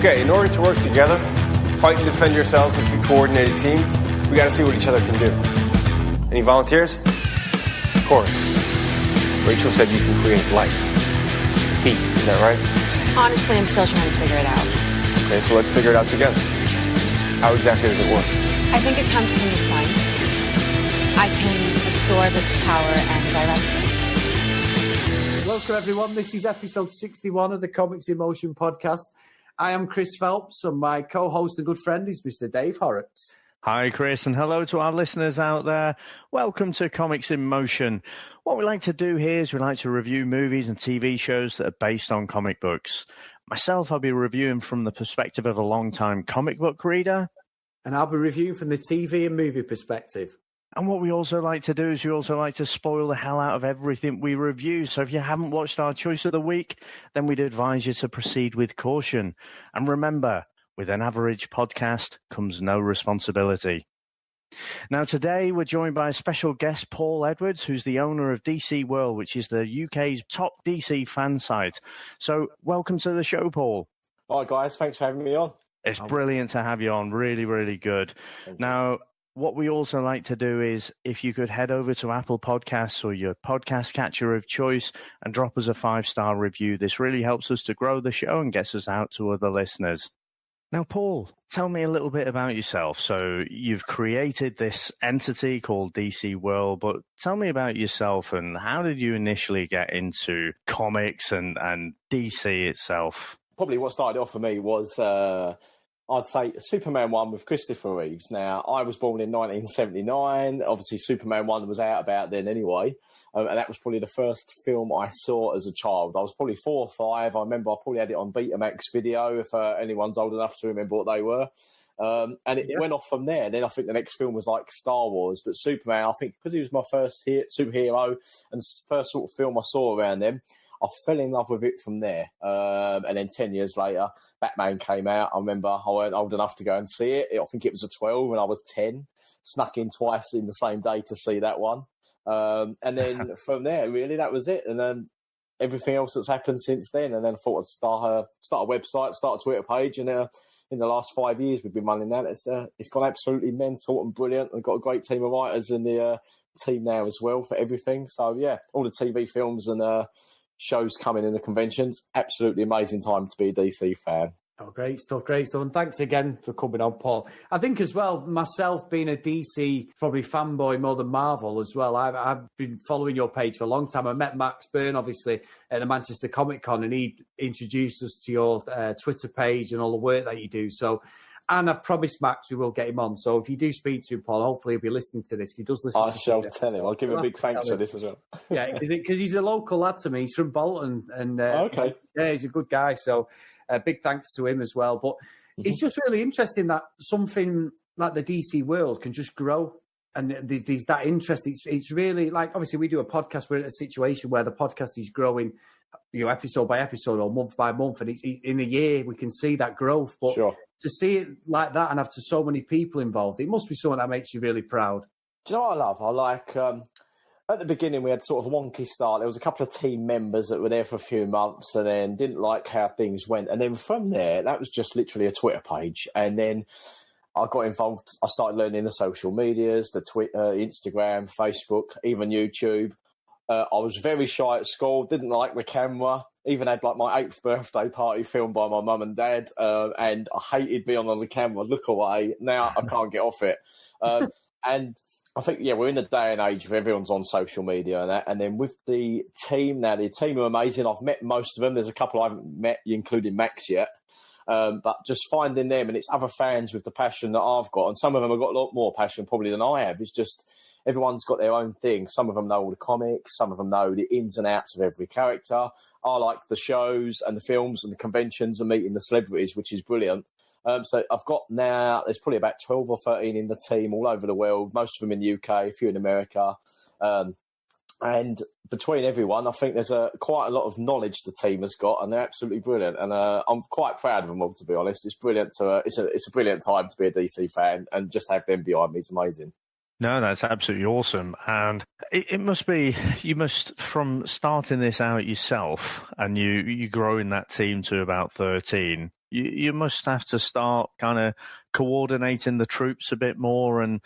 Okay, in order to work together, fight and defend yourselves like a coordinated team, we gotta see what each other can do. Any volunteers? Corey. Rachel said you can create light. Heat, is that right? Honestly, I'm still trying to figure it out. Okay, so let's figure it out together. How exactly does it work? I think it comes from the sun. I can absorb its power and direct it. Welcome, everyone. This is episode 61 of the Comics in Motion podcast. I am Chris Phelps, and my co-host and good friend is Mr. Dave Horrocks. Hi, Chris, and hello to our listeners out there. Welcome to Comics in Motion. What we like to do here is we like to review movies and TV shows that are based on comic books. Myself, I'll be reviewing from the perspective of a long-time comic book reader. And I'll be reviewing from the TV and movie perspective. And what we also like to do is we also like to spoil the hell out of everything we review. So if you haven't watched our choice of the week, then we'd advise you to proceed with caution. And remember, with an average podcast comes no responsibility. Now, today we're joined by a special guest, Paul Edwards, who's the owner of DC World, which is the UK's top DC fan site. So welcome to the show, Paul. Hi, guys. Thanks for having me on. It's brilliant to have you on. Really, really good. Now, what we also like to do is if you could head over to Apple Podcasts or your podcast catcher of choice and drop us a 5-star review. This really helps us to grow the show and gets us out to other listeners. Now, Paul, tell me a little bit about yourself. So you've created this entity called DC World, but tell me about yourself and how did you initially get into comics and DC itself? Probably what started off for me was, I'd say, Superman 1 with Christopher Reeves. Now, I was born in 1979. Obviously, Superman 1 was out about then anyway. And that was probably the first film I saw as a child. I was probably 4 or 5. I remember I probably had it on Betamax video, if anyone's old enough to remember what they were. And it went off from there. Then I think the next film was like Star Wars. But Superman, I think, because he was my first superhero and first sort of film I saw around them, I fell in love with it from there. And then 10 years later, Batman came out. I remember I weren't old enough to go and see it. I think it was a 12 when I was 10. Snuck in twice in the same day to see that one. And then from there, really, that was it. And then everything else that's happened since then. And then I thought I'd start a website, start a Twitter page. And in the last 5 years, we've been running that. It's gone absolutely mental and brilliant. We've got a great team of writers in the team now as well for everything. So, yeah, all the TV films and shows coming in the conventions. Absolutely amazing time to be a DC fan. Oh, great stuff, great stuff. And thanks again for coming on, Paul. I think as well, myself being a DC probably fanboy more than Marvel as well, I've been following your page for a long time. I met Max Byrne, obviously, at the Manchester Comic Con, and he introduced us to your Twitter page and all the work that you do. So, and I've promised Max we will get him on. So if you do speak to him, Paul, hopefully he'll be listening to this. He does listen I to shall tell him. I'll give him a big thanks for this as well. Yeah, because he's a local lad to me. He's from Bolton. And okay. Yeah, he's a good guy. So big thanks to him as well. But it's just really interesting that something like the DC world can just grow. And there's that interest. It's really like, obviously we do a podcast. We're in a situation where the podcast is growing, episode by episode or month by month. And in a year, we can see that growth. But sure. To see it like that and have so many people involved, it must be something that makes you really proud. Do you know what I love? I like, at the beginning, we had sort of a wonky start. There was a couple of team members that were there for a few months and then didn't like how things went. And then from there, that was just literally a Twitter page. And then I got involved. I started learning the social medias, the Twitter, Instagram, Facebook, even YouTube. I was very shy at school, didn't like the camera, even had like my 8th birthday party filmed by my mum and dad, and I hated being on the camera, look away. Now I can't get off it. And I think, we're in a day and age where everyone's on social media and that. And then with the team now, the team are amazing. I've met most of them. There's a couple I haven't met, including Max yet. But just finding them, and it's other fans with the passion that I've got. And some of them have got a lot more passion probably than I have. It's just everyone's got their own thing. Some of them know all the comics. Some of them know the ins and outs of every character. I like the shows and the films and the conventions and meeting the celebrities, which is brilliant. So I've got now, there's probably about 12 or 13 in the team all over the world, most of them in the UK, a few in America. And between everyone, I think there's quite a lot of knowledge the team has got, and they're absolutely brilliant. And I'm quite proud of them all, to be honest. It's brilliant. It's a brilliant time to be a DC fan, and just have them behind me is amazing. No, that's absolutely awesome. And it must be, you must, from starting this out yourself and you growing that team to about 13, You must have to start kind of coordinating the troops a bit more, and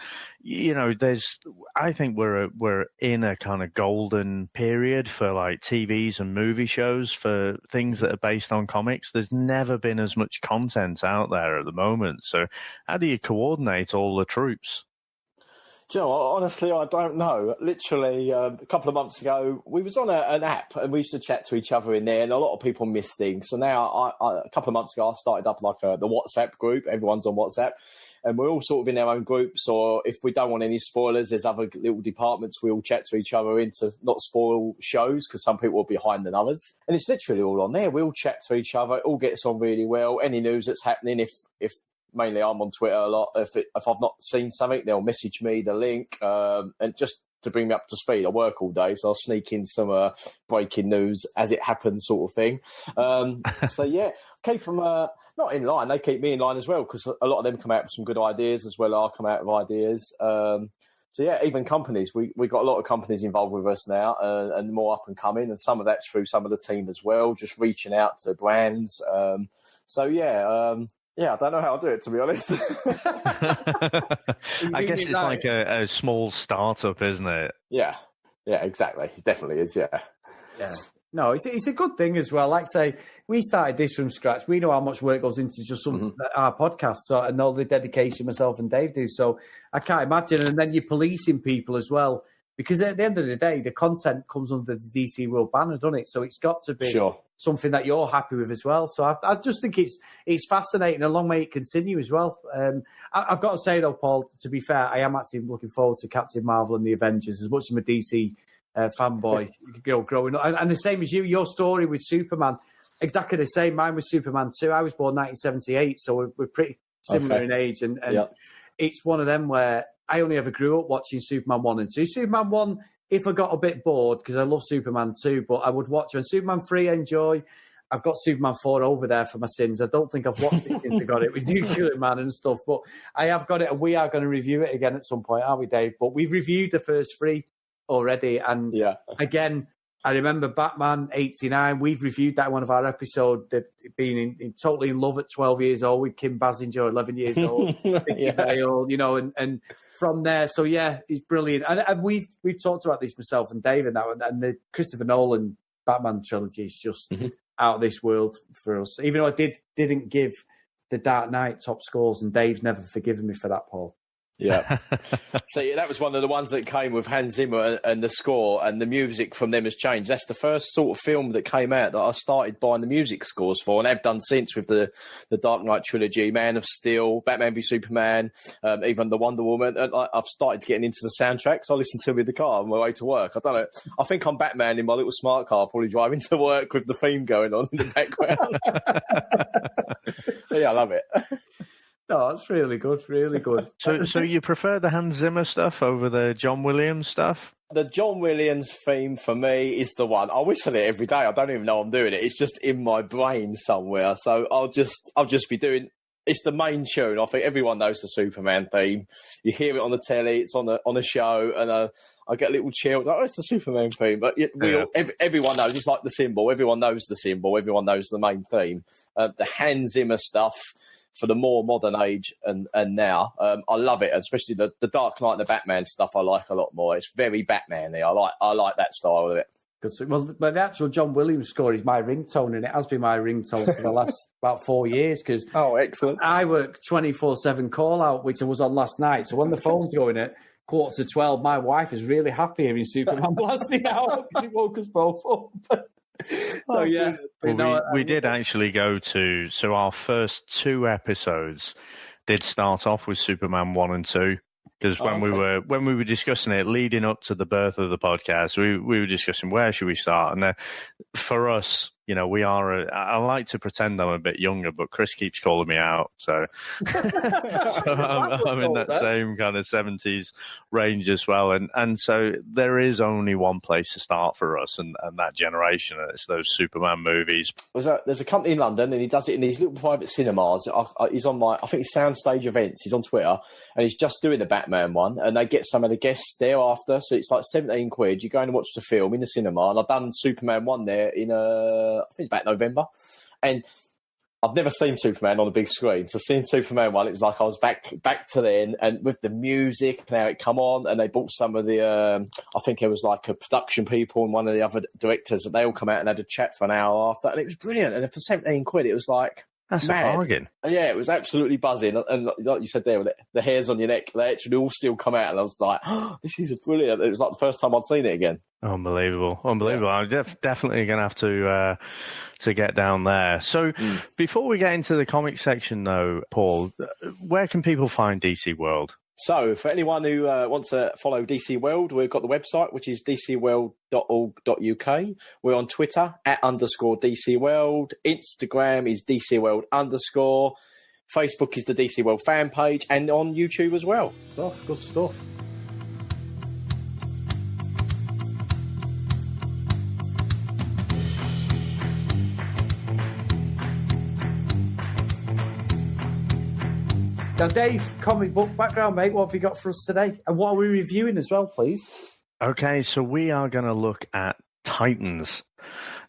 I think we're in a kind of golden period for like TVs and movie shows for things that are based on comics. There's never been as much content out there at the moment. So how do you coordinate all the troops? Do you know what? Honestly, I don't know. Literally, a couple of months ago, we was on an app and we used to chat to each other in there, and a lot of people missed things. So now, a couple of months ago, I started up like the WhatsApp group. Everyone's on WhatsApp, and we're all sort of in our own groups. Or if we don't want any spoilers, there's other little departments we all chat to each other in to not spoil shows, because some people are behind than others. And it's literally all on there. We all chat to each other. It all gets on really well. Any news that's happening, if mainly I'm on Twitter a lot. If I've not seen something, they'll message me the link, and just to bring me up to speed. I work all day, so I'll sneak in some breaking news as it happens, sort of thing. So yeah, keep them not in line. They keep me in line as well, because a lot of them come out with some good ideas as well. I come out with ideas. So yeah, even companies. We got a lot of companies involved with us now, and more up and coming. And some of that's through some of the team as well, just reaching out to brands. So yeah. Yeah, I don't know how I'll do it, to be honest. I guess it's like a small startup, isn't it? Yeah, exactly. It definitely is, yeah. No, it's a good thing as well. Like I say, we started this from scratch. We know how much work goes into just our podcast, so and all the dedication myself and Dave do. So I can't imagine. And then you're policing people as well, because at the end of the day, the content comes under the DC World banner, doesn't it? So it's got to be something that you're happy with as well. So I just think it's fascinating, and long may it continue as well. I've got to say, though, Paul, to be fair, I am actually looking forward to Captain Marvel and the Avengers as much as I'm a DC fanboy, growing up. And the same as you, your story with Superman, exactly the same. Mine was Superman 2. I was born 1978, so we're pretty similar in age. And it's one of them where I only ever grew up watching Superman 1 and 2. Superman 1, if I got a bit bored, because I love Superman 2, but I would watch it. And Superman 3, I enjoy. I've got Superman 4 over there for my sins. I don't think I've watched it since I got it with Nuclear Man and stuff, but I have got it, and we are going to review it again at some point, aren't we, Dave? But we've reviewed the first 3 already, and again, I remember Batman 89. We've reviewed that in one of our episodes, that being totally in love at 12 years old with Kim Basinger, 11 years old, and from there. So yeah, it's brilliant. And we've talked about this, myself and Dave, and that one, and the Christopher Nolan Batman trilogy is just out of this world for us. Even though I didn't give The Dark Knight top scores, and Dave's never forgiven me for that, Paul. Yeah. So that was one of the ones that came with Hans Zimmer, and the score and the music from them has changed. That's the first sort of film that came out that I started buying the music scores for, and I've done since with the Dark Knight trilogy, Man of Steel, Batman v Superman, even the Wonder Woman. And I've started getting into the soundtracks. I listen to them in the car on my way to work. I don't know. I think I'm Batman in my little smart car, probably driving to work with the theme going on in the background. Yeah, I love it. No, it's really good, really good. So you prefer the Hans Zimmer stuff over the John Williams stuff? The John Williams theme for me is the one. I whistle it every day. I don't even know I'm doing it. It's just in my brain somewhere. So I'll just be doing. It's the main tune. I think everyone knows the Superman theme. You hear it on the telly. It's on a show, and I get a little chill. Like, it's the Superman theme. But everyone knows. It's like the symbol. Everyone knows the symbol. Everyone knows the main theme. The Hans Zimmer stuff, for the more modern age and now, I love it, especially the Dark Knight and the Batman stuff. I like a lot more. It's very Batman-y. I like that style of it. Good. Well, the actual John Williams score is my ringtone, and it has been my ringtone for the last about 4 years. Because excellent! I work 24/7 call out, which I was on last night. So when the phone's going at 11:45, my wife is really happy hearing Superman blasting out, because it woke us both up. So yeah, we did actually go to. So our first 2 episodes did start off with Superman 1 and 2, because when we were discussing it leading up to the birth of the podcast, we were discussing where should we start, and for us, we are. I like to pretend I'm a bit younger, but Chris keeps calling me out, so I'm in that same kind of 70s range as well, and so there is only one place to start for us, and that generation, and it's those Superman movies. There's a company in London, and he does it in these little private cinemas. He's on I think it's Soundstage Events. He's on Twitter, and he's just doing the Batman one, and they get some of the guests there after, so it's like £17. You go and watch the film in the cinema, and I've done Superman 1 there in I think it's back November, and I've never seen Superman on the big screen, so seeing Superman one, it was like I was back to then, and with the music and how it come on, and they brought some of the, I think it was like a production people and one of the other directors, and they all come out and had a chat for an hour after, and it was brilliant. And for £17, it was like That's mad. a bargain. And yeah, it was absolutely buzzing. And like you said there, with the hairs on your neck, they actually all still come out, and I was like, oh, this is brilliant. It was like the first time I'd seen it again. Unbelievable. I'm definitely going to have to get down there. So before we get into the comic section, though, Paul, where can people find DC World? So for anyone who wants to follow DC World, we've got the website, which is dcworld.org.uk. We're on Twitter @_DC World. Instagram is DC World _. Facebook is the DC World fan page, and on YouTube as well. Good stuff. Now, Dave, comic book background, mate, what have you got for us today? And what are we reviewing as well, please? Okay, so we are going to look at Titans.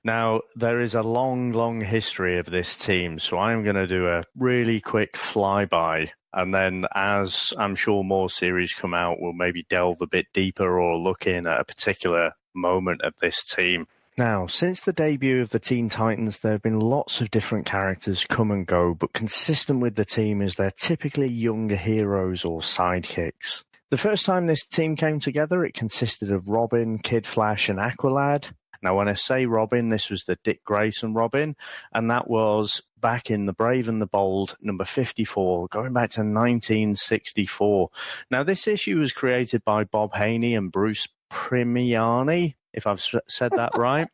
Now, there is a long, long history of this team, so I'm going to do a really quick flyby. And then, as I'm sure more series come out, we'll maybe delve a bit deeper or look in at a particular moment of this team. Now, since the debut of the Teen Titans, there have been lots of different characters come and go, but consistent with the team is they're typically younger heroes or sidekicks. The first time this team came together, it consisted of Robin, Kid Flash, and Aqualad. Now, when I say Robin, this was the Dick Grayson Robin, and that was back in The Brave and the Bold, number 54, going back to 1964. Now, this issue was created by Bob Haney and Bruce Premiani, if I've said that right.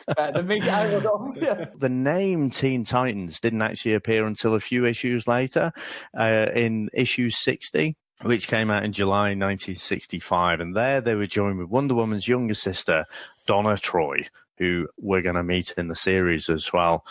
The name Teen Titans didn't actually appear until a few issues later, in issue 60, which came out in July 1965. And there they were joined with Wonder Woman's younger sister, Donna Troy, who we're going to meet in the series as well.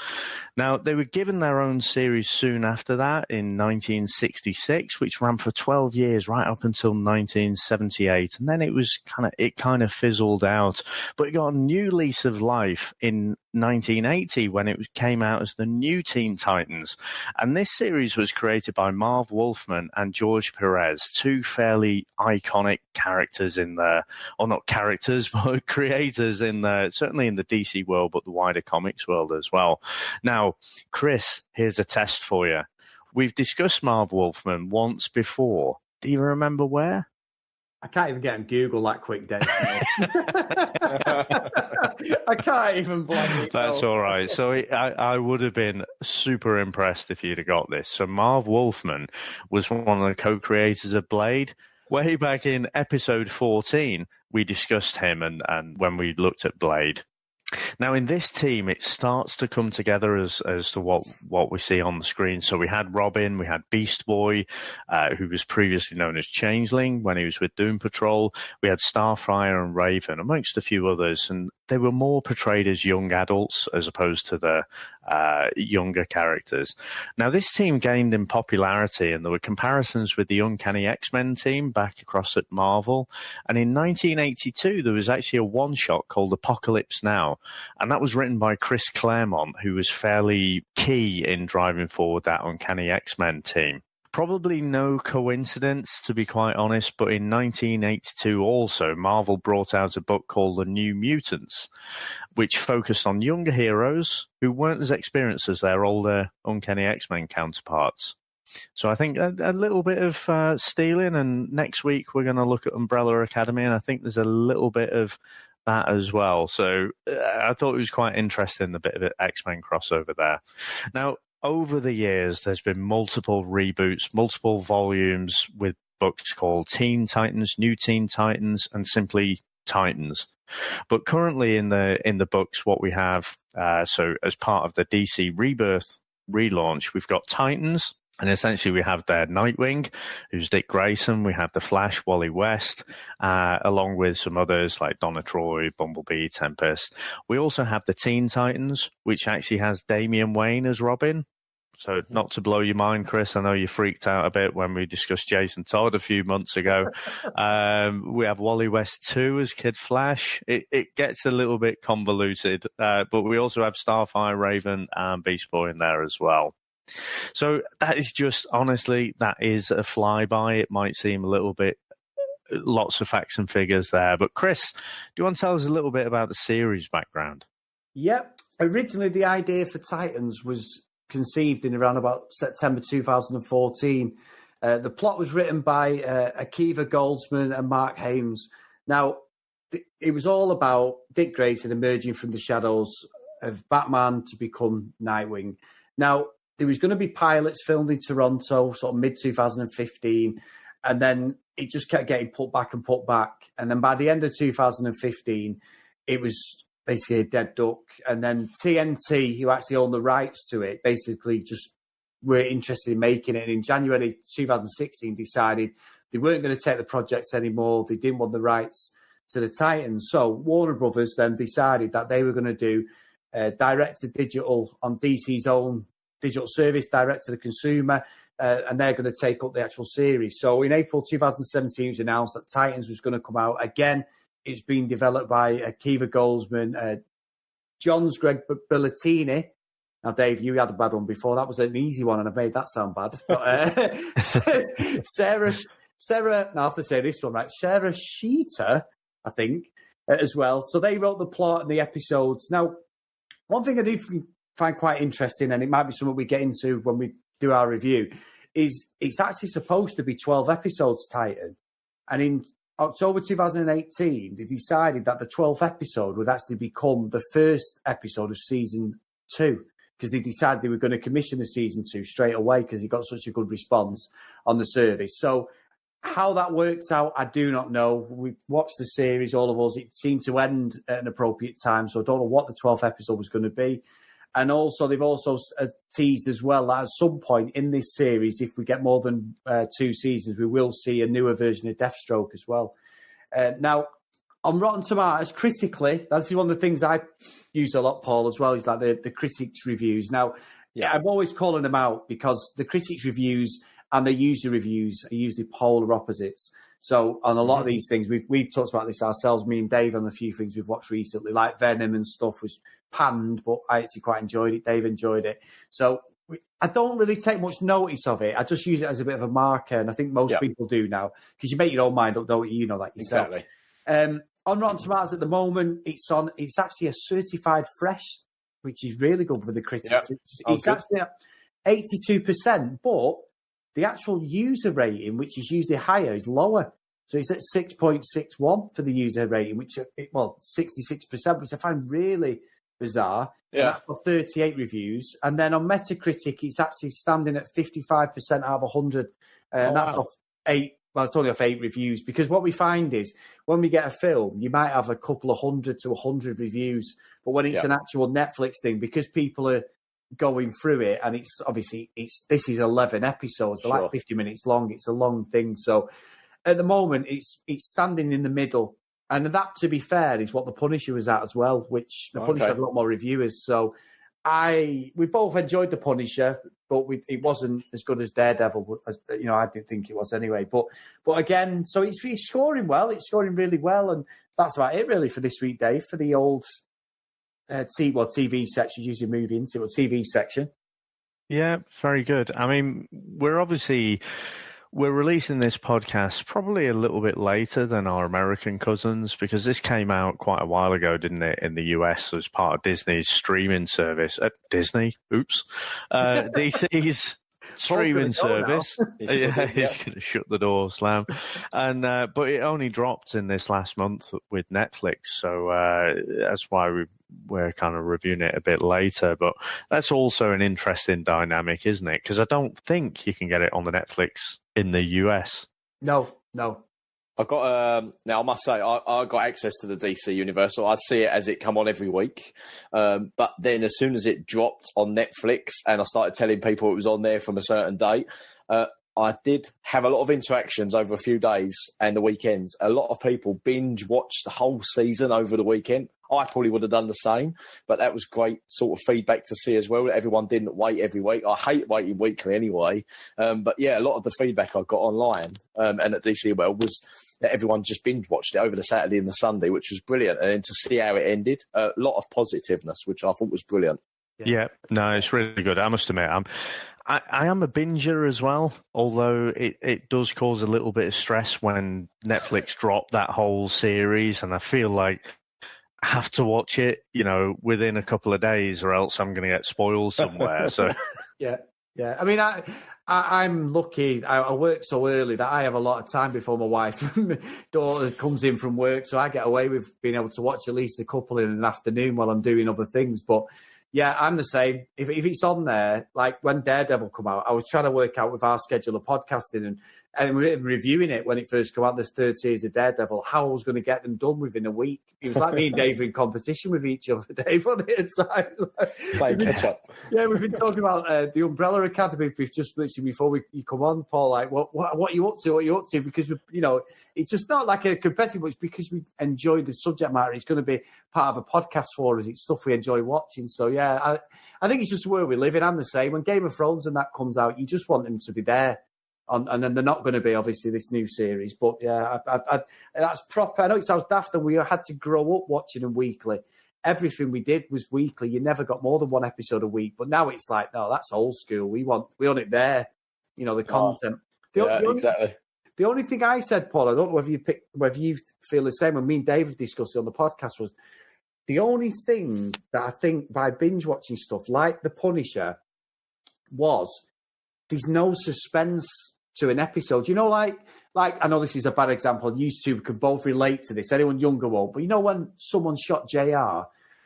Now, they were given their own series soon after that in 1966, which ran for 12 years, right up until 1978. And then it kind of fizzled out. But it got a new lease of life in 1980 when it came out as the New Teen Titans. And this series was created by Marv Wolfman and George Perez, two fairly iconic characters in there, or not characters, but creators in there, certainly in the DC world, but the wider comics world as well. Now, Chris, here's a test for you. We've discussed Marv Wolfman once before. Do you remember where? I can't even get on Google that quick, Dave. I can't even blame it. That's all right. So I would have been super impressed if you'd have got this. So Marv Wolfman was one of the co-creators of Blade. Way back in episode 14, we discussed him and when we looked at Blade. Now, in this team, it starts to come together as to what we see on the screen. So we had Robin, we had Beast Boy, who was previously known as Changeling when he was with Doom Patrol. We had Starfire and Raven, amongst a few others. And they were more portrayed as young adults as opposed to the younger characters. Now, this team gained in popularity, and there were comparisons with the Uncanny X-Men team back across at Marvel. And in 1982, there was actually a one-shot called Apocalypse Now, and that was written by Chris Claremont, who was fairly key in driving forward that Uncanny X-Men team. Probably no coincidence, to be quite honest, but in 1982 also, Marvel brought out a book called The New Mutants, which focused on younger heroes who weren't as experienced as their older Uncanny X-Men counterparts. So I think a little bit of stealing, and next week we're going to look at Umbrella Academy, and I think there's a little bit of that as well. So I thought it was quite interesting, the bit of X-Men crossover there. Now, over the years, there's been multiple reboots, multiple volumes with books called Teen Titans, New Teen Titans, and simply Titans. But currently in the books, what we have, so as part of the DC Rebirth relaunch, we've got Titans. And essentially, we have their Nightwing, who's Dick Grayson. We have the Flash, Wally West, along with some others like Donna Troy, Bumblebee, Tempest. We also have the Teen Titans, which actually has Damian Wayne as Robin. So not to blow your mind, Chris, I know you freaked out a bit when we discussed Jason Todd a few months ago. We have Wally West 2 as Kid Flash. It gets a little bit convoluted, but we also have Starfire, Raven, and Beast Boy in there as well. So that is just, honestly, that is a flyby. It might seem a little bit, lots of facts and figures there. But Chris, do you want to tell us a little bit about the series background? Yep. Originally, the idea for Titans was conceived in around about September 2014. The plot was written by Akiva Goldsman and Mark Hames. Now, it was all about Dick Grayson emerging from the shadows of Batman to become Nightwing. Now, there was going to be pilots filmed in Toronto, sort of mid-2015, and then it just kept getting put back. And then by the end of 2015, it was basically a dead duck. And then TNT, who actually owned the rights to it, basically just were interested in making it. And in January 2016, decided they weren't going to take the projects anymore. They didn't want the rights to the Titans. So Warner Brothers then decided that they were going to do direct-to-digital on DC's own digital service, direct to the consumer, and they're going to take up the actual series. So in April 2017, it was announced that Titans was going to come out. Again, it's been developed by Akiva Goldsman, John's Greg Bellatini. Now, Dave, you had a bad one before. That was an easy one, and I've made that sound bad. But Sarah, now I have to say this one, right? Sarah Sheeter, I think, as well. So they wrote the plot and the episodes. Now, one thing I do find quite interesting, and it might be something we get into when we do our review, is it's actually supposed to be 12 episodes, Titan. And in October 2018, they decided that the 12th episode would actually become the first episode of season 2, because they decided they were going to commission the season 2 straight away because he got such a good response on the service. So how that works out, I do not know. We've watched the series, all of us. It seemed to end at an appropriate time, so I don't know what the 12th episode was going to be. And also, they've also teased as well that at some point in this series, if we get more than 2 seasons, we will see a newer version of Deathstroke as well. Now, on Rotten Tomatoes, critically, that's one of the things I use a lot, Paul, as well, is like the critics' reviews. Now, yeah, I'm always calling them out because the critics' reviews and the user reviews are usually polar opposites. So on a lot of these things, we've talked about this ourselves, me and Dave, on a few things we've watched recently, like Venom and stuff was panned, but I actually quite enjoyed it. Dave enjoyed it. So I don't really take much notice of it. I just use it as a bit of a marker, and I think most people do now, because you make your own mind up, don't you? You know that yourself. Exactly. On Rotten Tomatoes at the moment, it's actually a certified fresh, which is really good for the critics. Yep. It's actually at 82%, but the actual user rating, which is usually higher, is lower. So it's at 6.61 for the user rating, which, 66%, which I find really bizarre. Yeah. That's for 38 reviews. And then on Metacritic, it's actually standing at 55% out of 100. And that's off 8. Well, it's only off 8 reviews, because what we find is when we get a film, you might have a couple of 100 to 100 reviews. But when it's an actual Netflix thing, because people are going through it, and it's obviously this is 11 episodes, they're like 50 minutes long. It's a long thing. So at the moment, it's standing in the middle. And that, to be fair, is what The Punisher was at as well, which The Punisher had a lot more reviewers. So we both enjoyed The Punisher, but it wasn't as good as Daredevil. I didn't think it was anyway. But again, so it's scoring well. It's scoring really well. And that's about it, really, for this week, Dave, for the old TV section, usually move into a TV section. Yeah, very good. I mean, we're releasing this podcast probably a little bit later than our American cousins, because this came out quite a while ago, didn't it, in the US as part of Disney's streaming service. DC's streaming service. He's going to shut the door, slam. And but it only dropped in this last month with Netflix, so that's why we're kind of reviewing it a bit later. But that's also an interesting dynamic, isn't it? Because I don't think you can get it on the Netflix in the US. No. I got now I must say I got access to the DC universe, so I see it as it come on every week. But then as soon as it dropped on Netflix and I started telling people it was on there from a certain date, I did have a lot of interactions over a few days and the weekends. A lot of people binge watched the whole season over the weekend. I probably would have done the same, but that was great sort of feedback to see as well, that everyone didn't wait every week. I hate waiting weekly anyway. But yeah, a lot of the feedback I got online and at DC was that everyone just binge watched it over the Saturday and the Sunday, which was brilliant. And then to see how it ended, a lot of positiveness, which I thought was brilliant. Yeah, no, it's really good. I must admit, I am a binger as well, although it does cause a little bit of stress when Netflix drop that whole series, and I feel like I have to watch it, within a couple of days, or else I'm going to get spoiled somewhere. So yeah. I mean, I'm lucky. I work so early that I have a lot of time before my wife and daughter comes in from work, so I get away with being able to watch at least a couple in an afternoon while I'm doing other things. But yeah, I'm the same. If it's on there, like when Daredevil come out, I was trying to work out with our schedule of podcasting and reviewing it when it first came out, this third series of Daredevil, how I was going to get them done within a week. It was like me and Dave were in competition with each other, Dave, on it at times. Playing catch up. Yeah, we've been talking about the Umbrella Academy. We've just literally before you come on, Paul, like, what are you up to? What are you up to? Because, it's just not like a competitive, but it's because we enjoy the subject matter. It's going to be part of a podcast for us. It's stuff we enjoy watching. So, yeah, I think it's just where we live in. I'm the same. When Game of Thrones and that comes out, you just want them to be there. And then they're not going to be, obviously, this new series. But, yeah, that's proper. I know it sounds daft, and we had to grow up watching them weekly. Everything we did was weekly. You never got more than one episode a week. But now it's like, no, that's old school. We want it there, the content. Exactly. The only thing I said, Paul, I don't know whether you feel the same, and me and Dave discussed it on the podcast, was the only thing that I think by binge-watching stuff, like The Punisher, was there's no suspense to an episode. Like I know this is a bad example. You two can both relate to this. Anyone younger won't. But when someone shot JR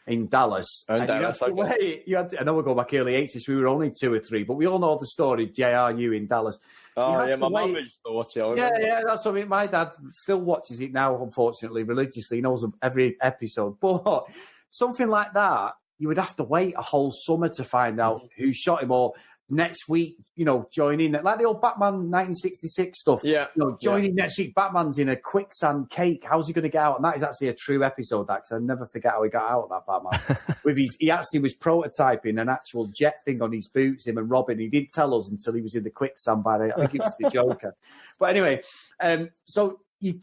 in Dallas, I know we're going back early 80s. We were only 2 or 3, but we all know the story. JR, you in Dallas. Oh yeah, my mum used to watch it. Yeah, that's what I mean. My dad still watches it now, unfortunately, religiously. He knows every episode. But something like that, you would have to wait a whole summer to find out who shot him, or next week, join in. Like the old Batman 1966 stuff. Yeah. Join in next week. Batman's in a quicksand cake. How's he going to get out? And that is actually a true episode, because I never forget how he got out of that Batman. He actually was prototyping an actual jet thing on his boots, him and Robin. He didn't tell us until he was in the quicksand I think it was the Joker. But anyway, so you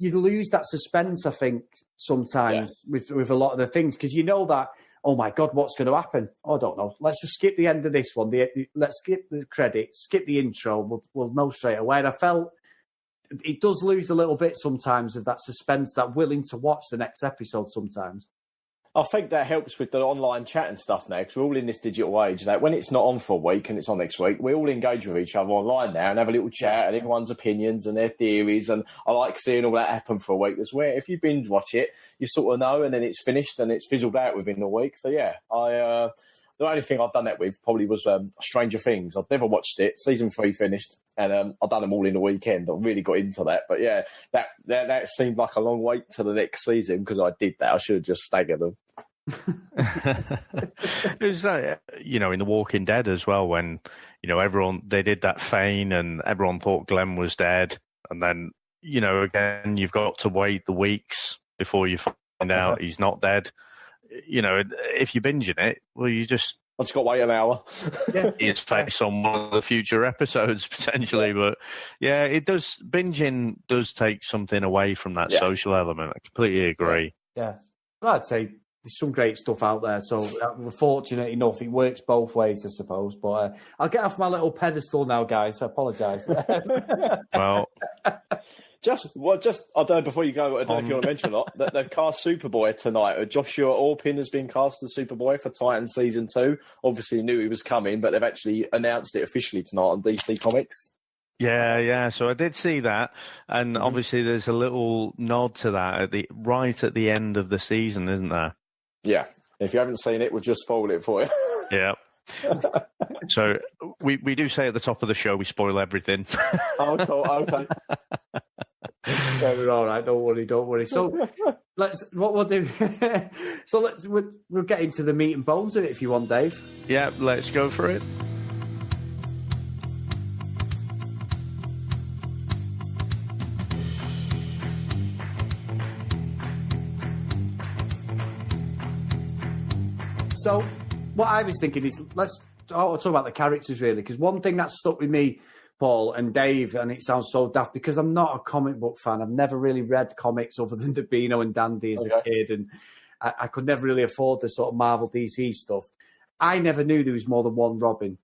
lose that suspense, I think, sometimes with a lot of the things, because that, oh my God, what's going to happen? I don't know. Let's just skip the end of this one. Let's skip the credits, skip the intro. We'll know straight away. And I felt it does lose a little bit sometimes of that suspense, that willing to watch the next episode sometimes. I think that helps with the online chat and stuff now, because we're all in this digital age. That when it's not on for a week and it's on next week, we all engage with each other online now and have a little chat and everyone's opinions and their theories. And I like seeing all that happen for a week. As where if you binge watch it, you sort of know, and then it's finished and it's fizzled out within a week. So yeah, the only thing I've done that with probably was Stranger Things. I've never watched it. Season 3 finished, and I've done them all in a weekend. I really got into that. But yeah, that seemed like a long wait to the next season, because I did that. I should have just staggered them. It was like, in The Walking Dead as well, when everyone, they did that feign and everyone thought Glenn was dead, and then again you've got to wait the weeks before you find out he's not dead. If you're binging it, well, I just got to wait an hour. His face on one of the future episodes potentially. But yeah, it does. Binging does take something away from that social element. I completely agree. Yeah, well, I'd say there's some great stuff out there. So we're fortunate enough. It works both ways, I suppose. But I'll get off my little pedestal now, guys. I apologise. Well. Just I don't know, before you go, I don't know if you want to mention a lot, that they've cast Superboy tonight. Joshua Orpin has been cast as Superboy for Titan Season 2. Obviously knew he was coming, but they've actually announced it officially tonight on DC Comics. Yeah. So I did see that, and obviously there's a little nod to that right at the end of the season, isn't there? Yeah. If you haven't seen it, we'll just spoil it for you. Yeah. So we do say at the top of the show we spoil everything. Oh, cool. Okay. Yeah, we're all right. Don't worry. So what we'll do. So we'll get into the meat and bones of it if you want, Dave. Yeah, let's go for it. So, what I was thinking is, I'll talk about the characters, really, because one thing that stuck with me, Paul and Dave, and it sounds so daft, because I'm not a comic book fan. I've never really read comics other than the Beano and Dandy as a kid, and I could never really afford the sort of Marvel DC stuff. I never knew there was more than one Robin.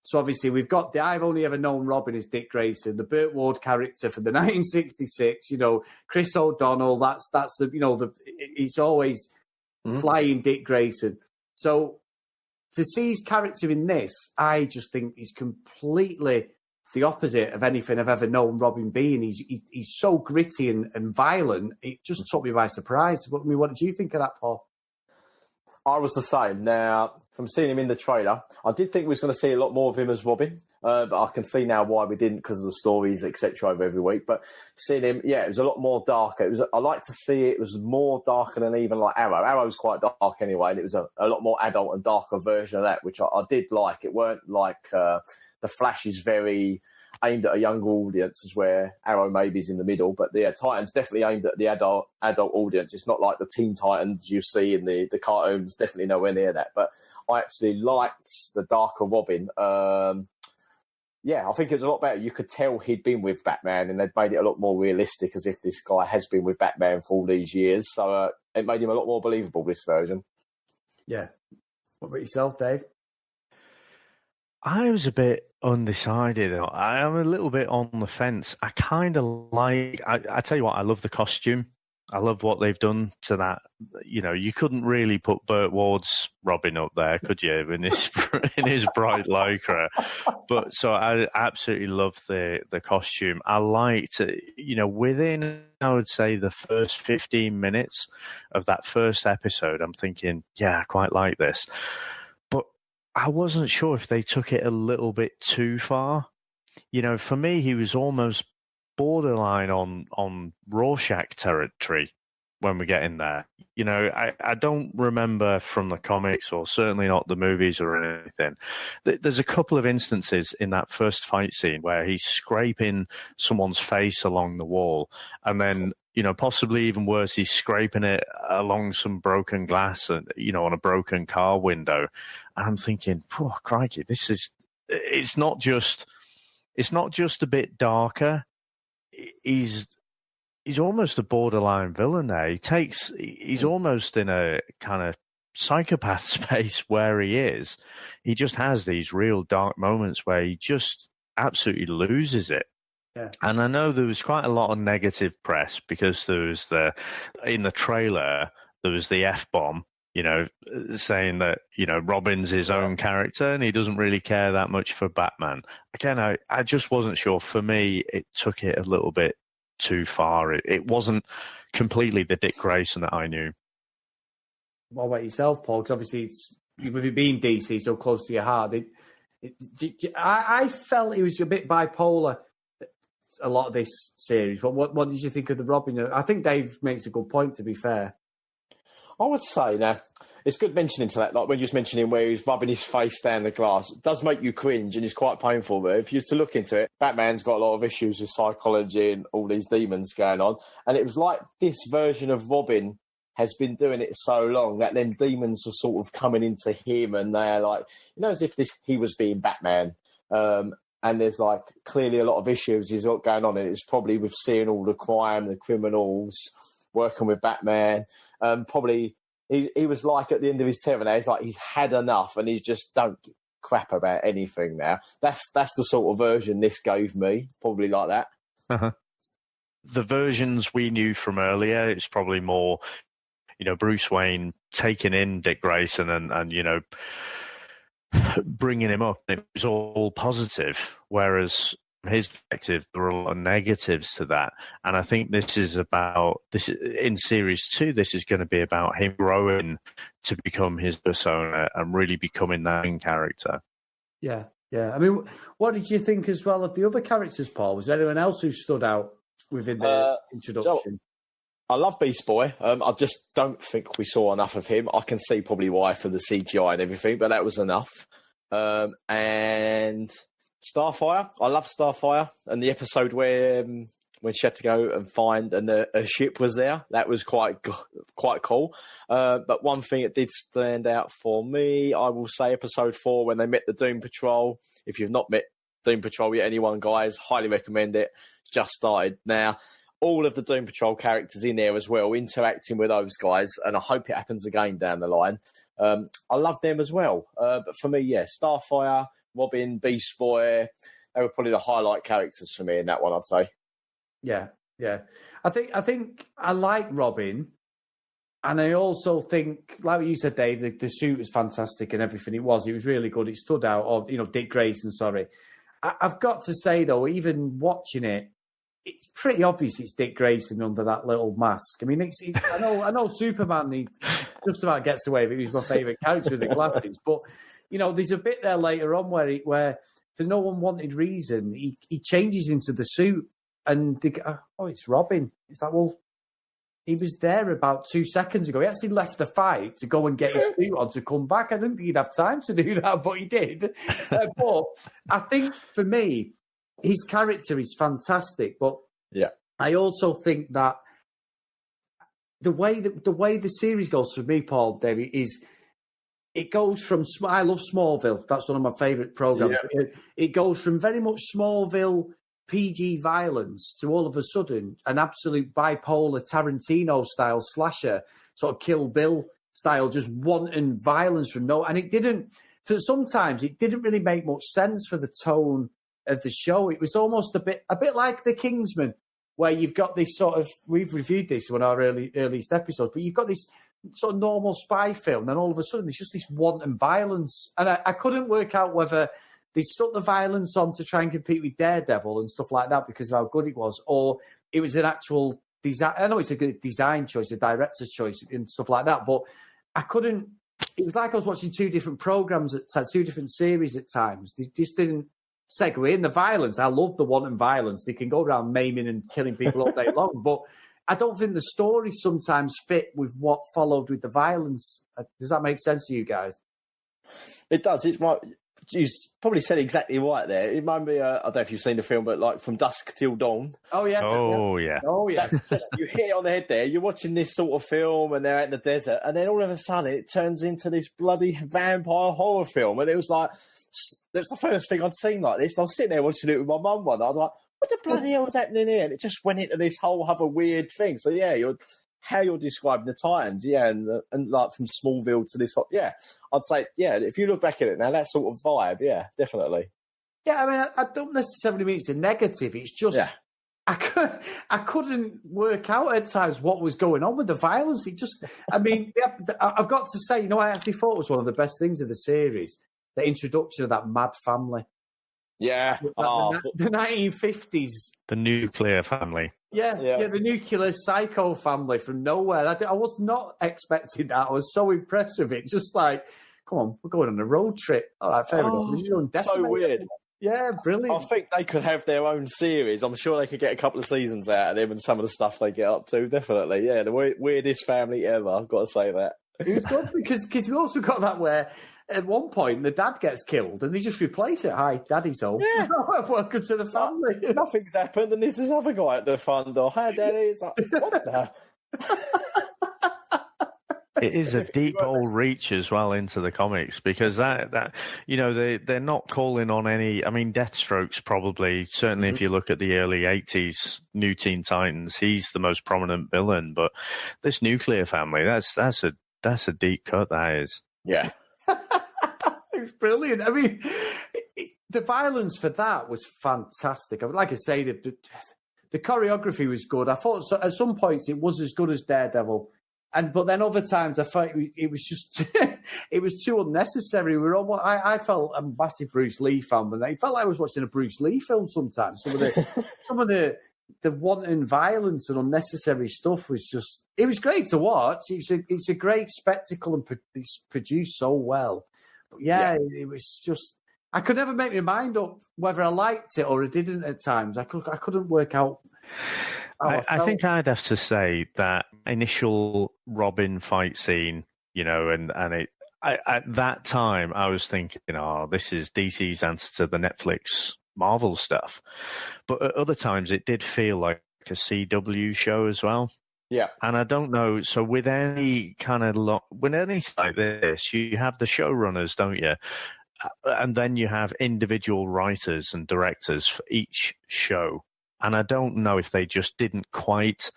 So obviously I've only ever known Robin as Dick Grayson, the Burt Ward character from the 1966, Chris O'Donnell, that's it's always flying Dick Grayson. So to see his character in this, I just think he's completely the opposite of anything I've ever known Robin being. He's so gritty and violent. It just took me by surprise. What did you think of that, Paul? I was the same. Now, from seeing him in the trailer, I did think we was going to see a lot more of him as Robin, but I can see now why we didn't, because of the stories, etc. over every week. But seeing him, it was a lot more darker. I like to see it was more darker than even like Arrow. Arrow's quite dark anyway, and it was a lot more adult and darker version of that, which I did like. It weren't like the Flash is very aimed at a younger audience, as where Arrow maybe is in the middle, but the Titans definitely aimed at the adult audience. It's not like the Teen Titans you see in the cartoons, definitely nowhere near that. But I actually liked the darker Robin. I think it was a lot better. You could tell he'd been with Batman, and they'd made it a lot more realistic, as if this guy has been with Batman for all these years. So it made him a lot more believable, this version. Yeah. What about yourself, Dave? I was a bit undecided. I am a little bit on the fence. I kind of like... I tell you what, I love the costume. I love what they've done to that. You couldn't really put Burt Ward's Robin up there, could you, in his bright lycra? But so I absolutely love the costume. I liked, within, I would say, the first 15 minutes of that first episode, I'm thinking, yeah, I quite like this. I wasn't sure if they took it a little bit too far. For me, he was almost borderline on Rorschach territory when we get in there. I don't remember from the comics, or certainly not the movies or anything. There's a couple of instances in that first fight scene where he's scraping someone's face along the wall, and then possibly even worse, he's scraping it along some broken glass and, on a broken car window. And I'm thinking, oh, crikey, it's not just a bit darker. He's almost a borderline villain there. He's almost in a kind of psychopath space where he is. He just has these real dark moments where he just absolutely loses it. Yeah. And I know there was quite a lot of negative press because there was in the trailer, there was the F-bomb, saying that, Robin's his own character and he doesn't really care that much for Batman. Again, I just wasn't sure. For me, it took it a little bit too far. It wasn't completely the Dick Grayson that I knew. What about yourself, Paul? Because obviously, with it being DC so close to your heart, I felt it was a bit bipolar, a lot of this series. But what did you think of the Robin? I think Dave makes a good point, to be fair. I would say now, it's good mentioning to that, like when you was mentioning where he's rubbing his face down the glass. It does make you cringe and it's quite painful, but if you was to look into it, Batman's got a lot of issues with psychology and all these demons going on. And it was like this version of Robin has been doing it so long that them demons are sort of coming into him, and they're like, as if he was being Batman. And there's like clearly a lot of issues he's got going on. And it's probably with seeing all the crime, the criminals, working with Batman. Probably he was like at the end of his tether now, he's like, he's had enough and he just don't crap about anything now. That's the sort of version this gave me, probably like that. Uh-huh. The versions we knew from earlier, it's probably more, Bruce Wayne taking in Dick Grayson and bringing him up. It was all positive, whereas from his perspective, there were a lot of negatives to that. And I think this is in series 2, this is going to be about him growing to become his persona and really becoming that main character. Yeah. I mean, what did you think as well of the other characters, Paul? Was there anyone else who stood out within the introduction? I love Beast Boy. I just don't think we saw enough of him. I can see probably why for the CGI and everything, but that was enough. And Starfire. I love Starfire. And the episode where when she had to go and find, and a ship was there. That was quite cool. But one thing that did stand out for me, I will say, episode 4, when they met the Doom Patrol. If you've not met Doom Patrol yet, anyone, guys, highly recommend it. It's just started now. All of the Doom Patrol characters in there as well, interacting with those guys, and I hope it happens again down the line. I love them as well. But for me, yeah, Starfire, Robin, Beast Boy, they were probably the highlight characters for me in that one, I'd say. Yeah. I think I like Robin, and I also think, like you said, Dave, the suit was fantastic and everything. It was really good. It stood out. Or Dick Grayson. Sorry, I've got to say though, even watching it, it's pretty obvious it's Dick Grayson under that little mask. I mean, I know Superman, he just about gets away with it. He's my favourite character with the glasses. But, there's a bit there later on where for no unwanted reason, he changes into the suit and they go, oh, it's Robin. It's like, well, he was there about 2 seconds ago. He actually left the fight to go and get his suit on to come back. I didn't think he'd have time to do that, but he did. But I think for me, his character is fantastic, but yeah, I also think that the way the series goes for me, Paul, David, is it goes from. I love Smallville. That's one of my favourite programs. Yeah. It goes from very much Smallville PG violence to all of a sudden an absolute bipolar Tarantino style slasher, sort of Kill Bill style, just wanton violence from no. And it didn't. Sometimes it didn't really make much sense for the tone of the show. It was almost a bit like The Kingsman, where you've got this sort of, we've reviewed this in our earliest episodes, but you've got this sort of normal spy film, and all of a sudden there's just this wanton violence. And I couldn't work out whether they stuck the violence on to try and compete with Daredevil and stuff like that because of how good it was, or it was an actual design. I know it's a good design choice, a director's choice and stuff like that, but I couldn't, it was like I was watching two different programs at two different series at times. They just didn't segue in the violence. I love the wanton violence. They can go around maiming and killing people all day long, but I don't think the story sometimes fit with what followed with the violence. Does that make sense to you guys? It does. It's right. You probably said exactly right there. It reminded me, I don't know if you've seen the film, but like From Dusk Till Dawn. Oh, yeah. Oh, yeah. Oh, yeah. You hit it on the head there. You're watching this sort of film and they're out in the desert, and then all of a sudden it turns into this bloody vampire horror film. And it was like, that's the first thing I'd seen like this. I was sitting there watching it with my mum one. I was like, what the bloody hell was happening here? And it just went into this whole other weird thing. So, yeah, how you're describing the Titans, yeah, and like from Smallville to this, yeah, I'd say, yeah, if you look back at it now, that sort of vibe, yeah, definitely. Yeah, I mean, I don't necessarily mean it's a negative. It's just I couldn't work out at times what was going on with the violence. It just, I mean, I've got to say, I actually thought it was one of the best things of the series, the introduction of that mad family. Yeah. The 1950s. The nuclear family. Yeah, the nuclear psycho family from nowhere. I was not expecting that. I was so impressed with it. Just like, come on, we're going on a road trip. All right, fair enough. So weird. Yeah, brilliant. I think they could have their own series. I'm sure they could get a couple of seasons out of them and some of the stuff they get up to. Definitely, yeah. The weirdest family ever. I've got to say that. It was good because we also got that where at one point the dad gets killed and they just replace it. Hi, Daddy's home. Yeah. Welcome to the family. Nothing's happened, and there's this other guy at the front door. Hi, Daddy. It's like, what the? It is a deep old reach as well into the comics because that they're not calling on any. I mean, Deathstroke's probably certainly if you look at the early '80s New Teen Titans, he's the most prominent villain. But this nuclear family, that's a deep cut. That is. Yeah. It's brilliant. I mean, the violence for that was fantastic. Like I say, the choreography was good. I thought at some points it was as good as Daredevil. But then other times I felt it was just it was too unnecessary. I felt a massive Bruce Lee fan, but it felt like I was watching a Bruce Lee film sometimes. Some of the wanton violence and unnecessary stuff was just, it was great to watch. It's a great spectacle and it's produced so well. But yeah, it was just, I could never make my mind up whether I liked it or I didn't at times. I couldn't work out. I think I'd have to say that initial Robin fight scene, and at that time I was thinking, this is DC's answer to the Netflix Marvel stuff. But at other times it did feel like a CW show as well. Yeah. And I don't know. So with any kind of with any like this, you have the showrunners, don't you? And then you have individual writers and directors for each show. And I don't know if they just didn't quite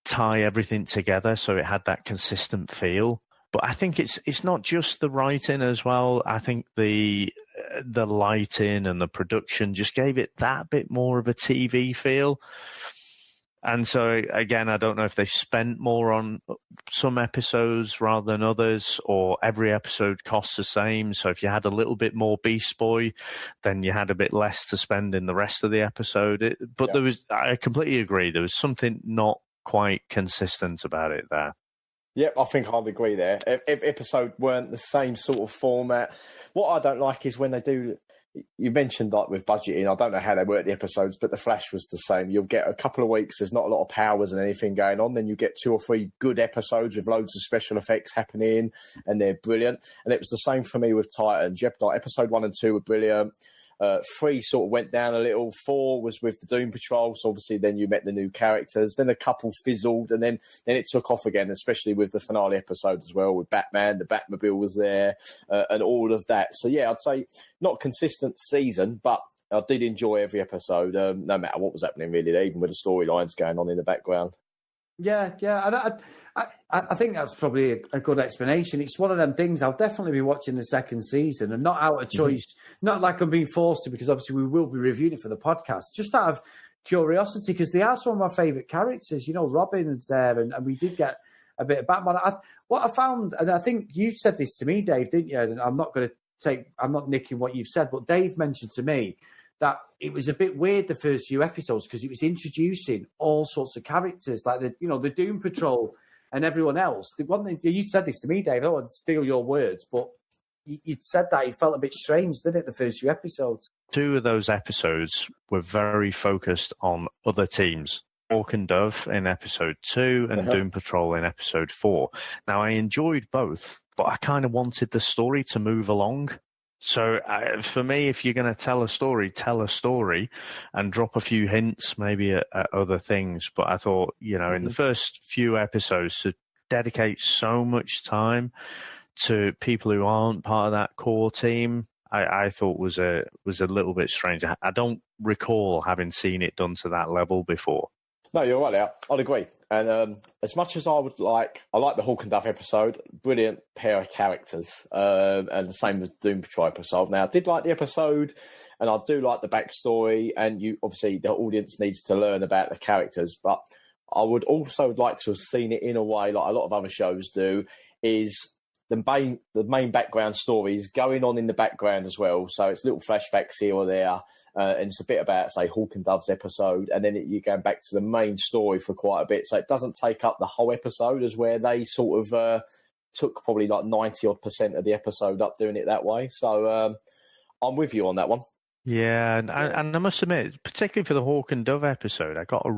tie everything together so it had that consistent feel. But I think it's not just the writing as well. I think the lighting and the production just gave it that bit more of a TV feel. And so, again, I don't know if they spent more on some episodes rather than others, or every episode costs the same. So if you had a little bit more Beast Boy, then you had a bit less to spend in the rest of the episode. I completely agree. There was something not quite consistent about it there. Yep, I think I'd agree there. If episode weren't the same sort of format, what I don't like is when they do. You mentioned like with budgeting, I don't know how they work the episodes, but The Flash was the same. You'll get a couple of weeks, there's not a lot of powers and anything going on. Then you get 2 or 3 good episodes with loads of special effects happening, and they're brilliant. And it was the same for me with Titans. Like episode 1 and 2 were brilliant. 3 sort of went down a little. 4 was with the Doom Patrol, so obviously then you met the new characters. Then a couple fizzled, and then it took off again, especially with the finale episode as well, with Batman. The Batmobile was there, and all of that. So yeah, I'd say not consistent season, but I did enjoy every episode, no matter what was happening really, even with the storylines going on in the background. Yeah. I think that's probably a good explanation. It's one of them things. I'll definitely be watching the second season, and not out of choice, not like I'm being forced to, because obviously we will be reviewing it for the podcast, just out of curiosity, because they are some of my favourite characters. You know, Robin is there, and we did get a bit of Batman. What I found, and I think you said this to me, Dave, didn't you? And I'm not nicking what you've said, but Dave mentioned to me that it was a bit weird the first few episodes because it was introducing all sorts of characters, like the Doom Patrol and everyone else. You said this to me, Dave. I don't want to steal your words, but you'd said that it felt a bit strange, didn't it, the first few episodes? 2 of those episodes were very focused on other teams. Hawk and Dove in episode 2 and Doom Patrol in episode 4. Now, I enjoyed both, but I kind of wanted the story to move along. So for me, if you're going to tell a story and drop a few hints maybe at other things. But I thought, in the first few episodes, to dedicate so much time to people who aren't part of that core team, I thought was a little bit strange. I don't recall having seen it done to that level before. No, you're right there. I'd agree. And as much as I like the Hawk and Dove episode, brilliant pair of characters, and the same as Doom Patrol episode. Now, I did like the episode, and I do like the backstory, and obviously the audience needs to learn about the characters, but I would also like to have seen it in a way, like a lot of other shows do, is the main background stories going on in the background as well. So it's little flashbacks here or there. And it's a bit about, say, Hawk and Dove's episode, and then you're going back to the main story for quite a bit. So it doesn't take up the whole episode, as where they sort of took probably like 90% of the episode up doing it that way. So I'm with you on that one. Yeah, and I must admit, particularly for the Hawk and Dove episode, I got a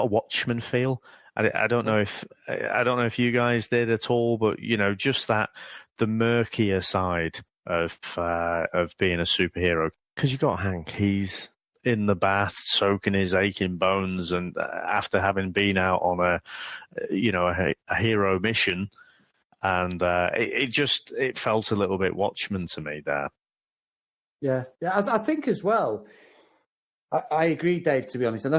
Watchmen feel. I don't know if you guys did at all, but just that the murkier side of being a superhero, because you got Hank, he's in the bath soaking his aching bones, and after having been out on a hero mission, and it felt a little bit Watchmen to me there. Yeah, I think as well. I agree, Dave, to be honest. And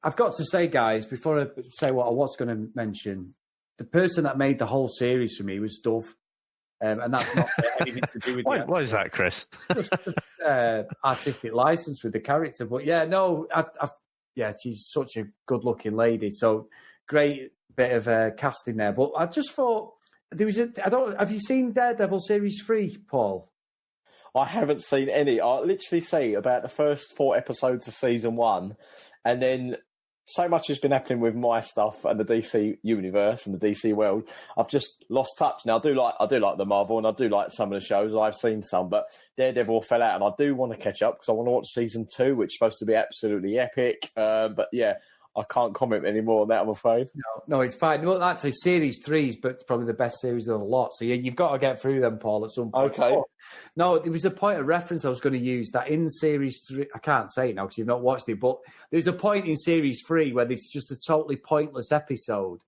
I've got to say, guys, before I say what I was going to mention, the person that made the whole series for me was Dove. And that's not anything to do with Why is that, Chris? just artistic license with the character. But yeah, no, she's such a good-looking lady. So great bit of casting there. But I just thought there was have you seen Daredevil Series 3, Paul? I haven't seen any. I literally see about the first 4 episodes of season 1, and then so much has been happening with my stuff and the DC universe and the DC world. I've just lost touch. Now I do like the Marvel, and I do like some of the shows. I've seen some, but Daredevil fell out, and I do want to catch up because I want to watch season 2, which is supposed to be absolutely epic. But yeah, I can't comment anymore on that, I'm afraid. No, it's fine. Well, actually, Series 3 is probably the best series of the lot. So you've got to get through them, Paul, at some point. Okay. But, no, there was a point of reference I was going to use that in Series 3. I can't say it now because you've not watched it, but there's a point in Series 3 where there's just a totally pointless episode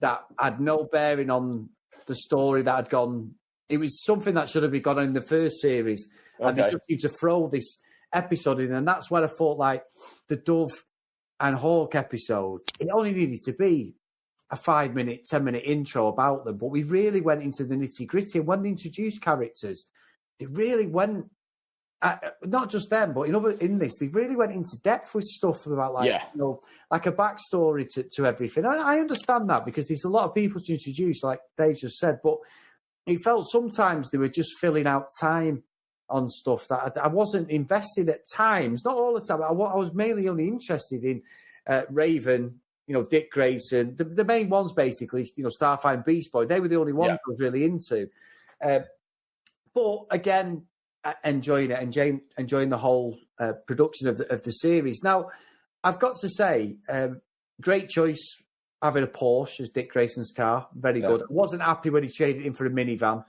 that had no bearing on the story that had gone. It was something that should have gone on in the first series. Okay. And they just need to throw this episode in. And that's where I thought, like, the Dove and Hawk episode, it only needed to be a 5-minute, 10-minute intro about them. But we really went into the nitty-gritty. And when they introduced characters, they really went, not just them, but in this, they really went into depth with stuff about, like, like a backstory to everything. And I understand that because there's a lot of people to introduce, like Dave just said, but it felt sometimes they were just filling out time on stuff that I wasn't invested at times, not all the time. I was mainly only interested in Raven, Dick Grayson, the main ones basically, Starfire and Beast Boy. They were the only ones I was really into. But again, enjoying it, enjoying the whole production of the series. Now, I've got to say, great choice having a Porsche as Dick Grayson's car. Very good. I wasn't happy when he traded it in for a minivan.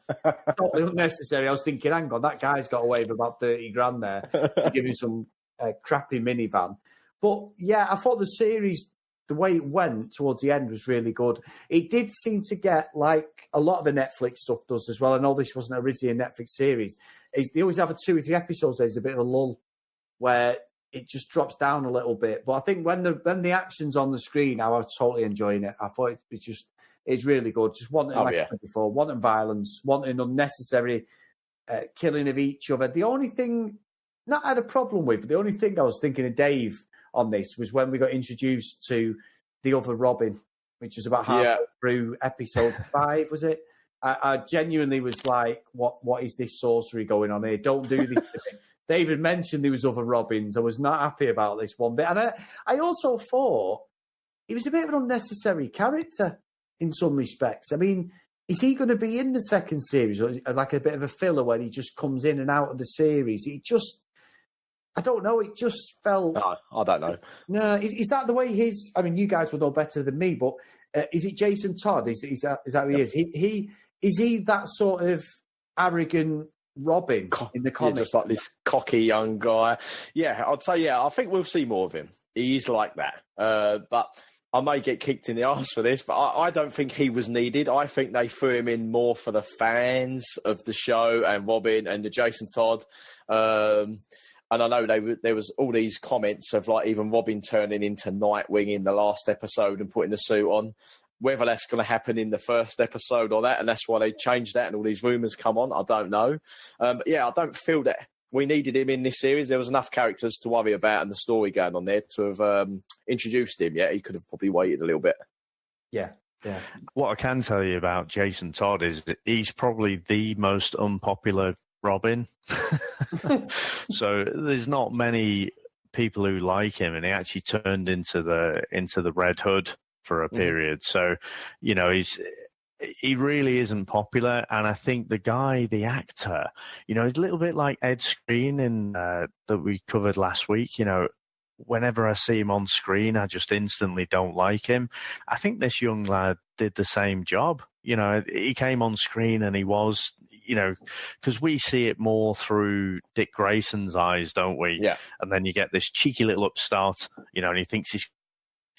Totally unnecessary. I was thinking, hang on, that guy's got away with about 30 grand there to give him some crappy minivan. But yeah, I thought the series, the way it went towards the end was really good. It did seem to get, like a lot of the Netflix stuff does as well. I know this wasn't originally a Netflix series. They always have 2 or 3 episodes. There's a bit of a lull where it just drops down a little bit. But I think when the action's on the screen, I was totally enjoying it. I thought it's really good. Just wanting, I said before, wanting violence, wanting unnecessary killing of each other. The only thing, not had a problem with, but the only thing I was thinking of Dave on this was when we got introduced to the other Robin, which was about halfway through episode 5, was it? I genuinely was like, what is this sorcery going on here? Don't do this to me. David mentioned there was other Robins. I was not happy about this one bit. And I also thought he was a bit of an unnecessary character in some respects. I mean, is he going to be in the second series or like a bit of a filler where he just comes in and out of the series? I don't know. It just felt... No, I don't know. No, is that the way his... I mean, you guys would know better than me, but is it Jason Todd? Is that who he is? Is he that sort of arrogant Robin in the comics? Just like this cocky young guy. Yeah, I'd say, I think we'll see more of him. He is like that. But I may get kicked in the arse for this, but I don't think he was needed. I think they threw him in more for the fans of the show and Robin and the Jason Todd. And I know there was all these comments of like even Robin turning into Nightwing in the last episode and putting the suit on. Whether that's going to happen in the first episode or that, and that's why they changed that and all these rumours come on, I don't know. But yeah, I don't feel that we needed him in this series. There was enough characters to worry about and the story going on there to have introduced him. Yeah, he could have probably waited a little bit. Yeah. What I can tell you about Jason Todd is that he's probably the most unpopular Robin. So there's not many people who like him, and he actually turned into the Red Hood for a period. So, he really isn't popular. And I think the actor, he's a little bit like Ed Skrein that we covered last week. Whenever I see him on screen, I just instantly don't like him. I think this young lad did the same job. He came on screen and he was, because we see it more through Dick Grayson's eyes, don't we? Yeah. And then you get this cheeky little upstart, and he thinks he's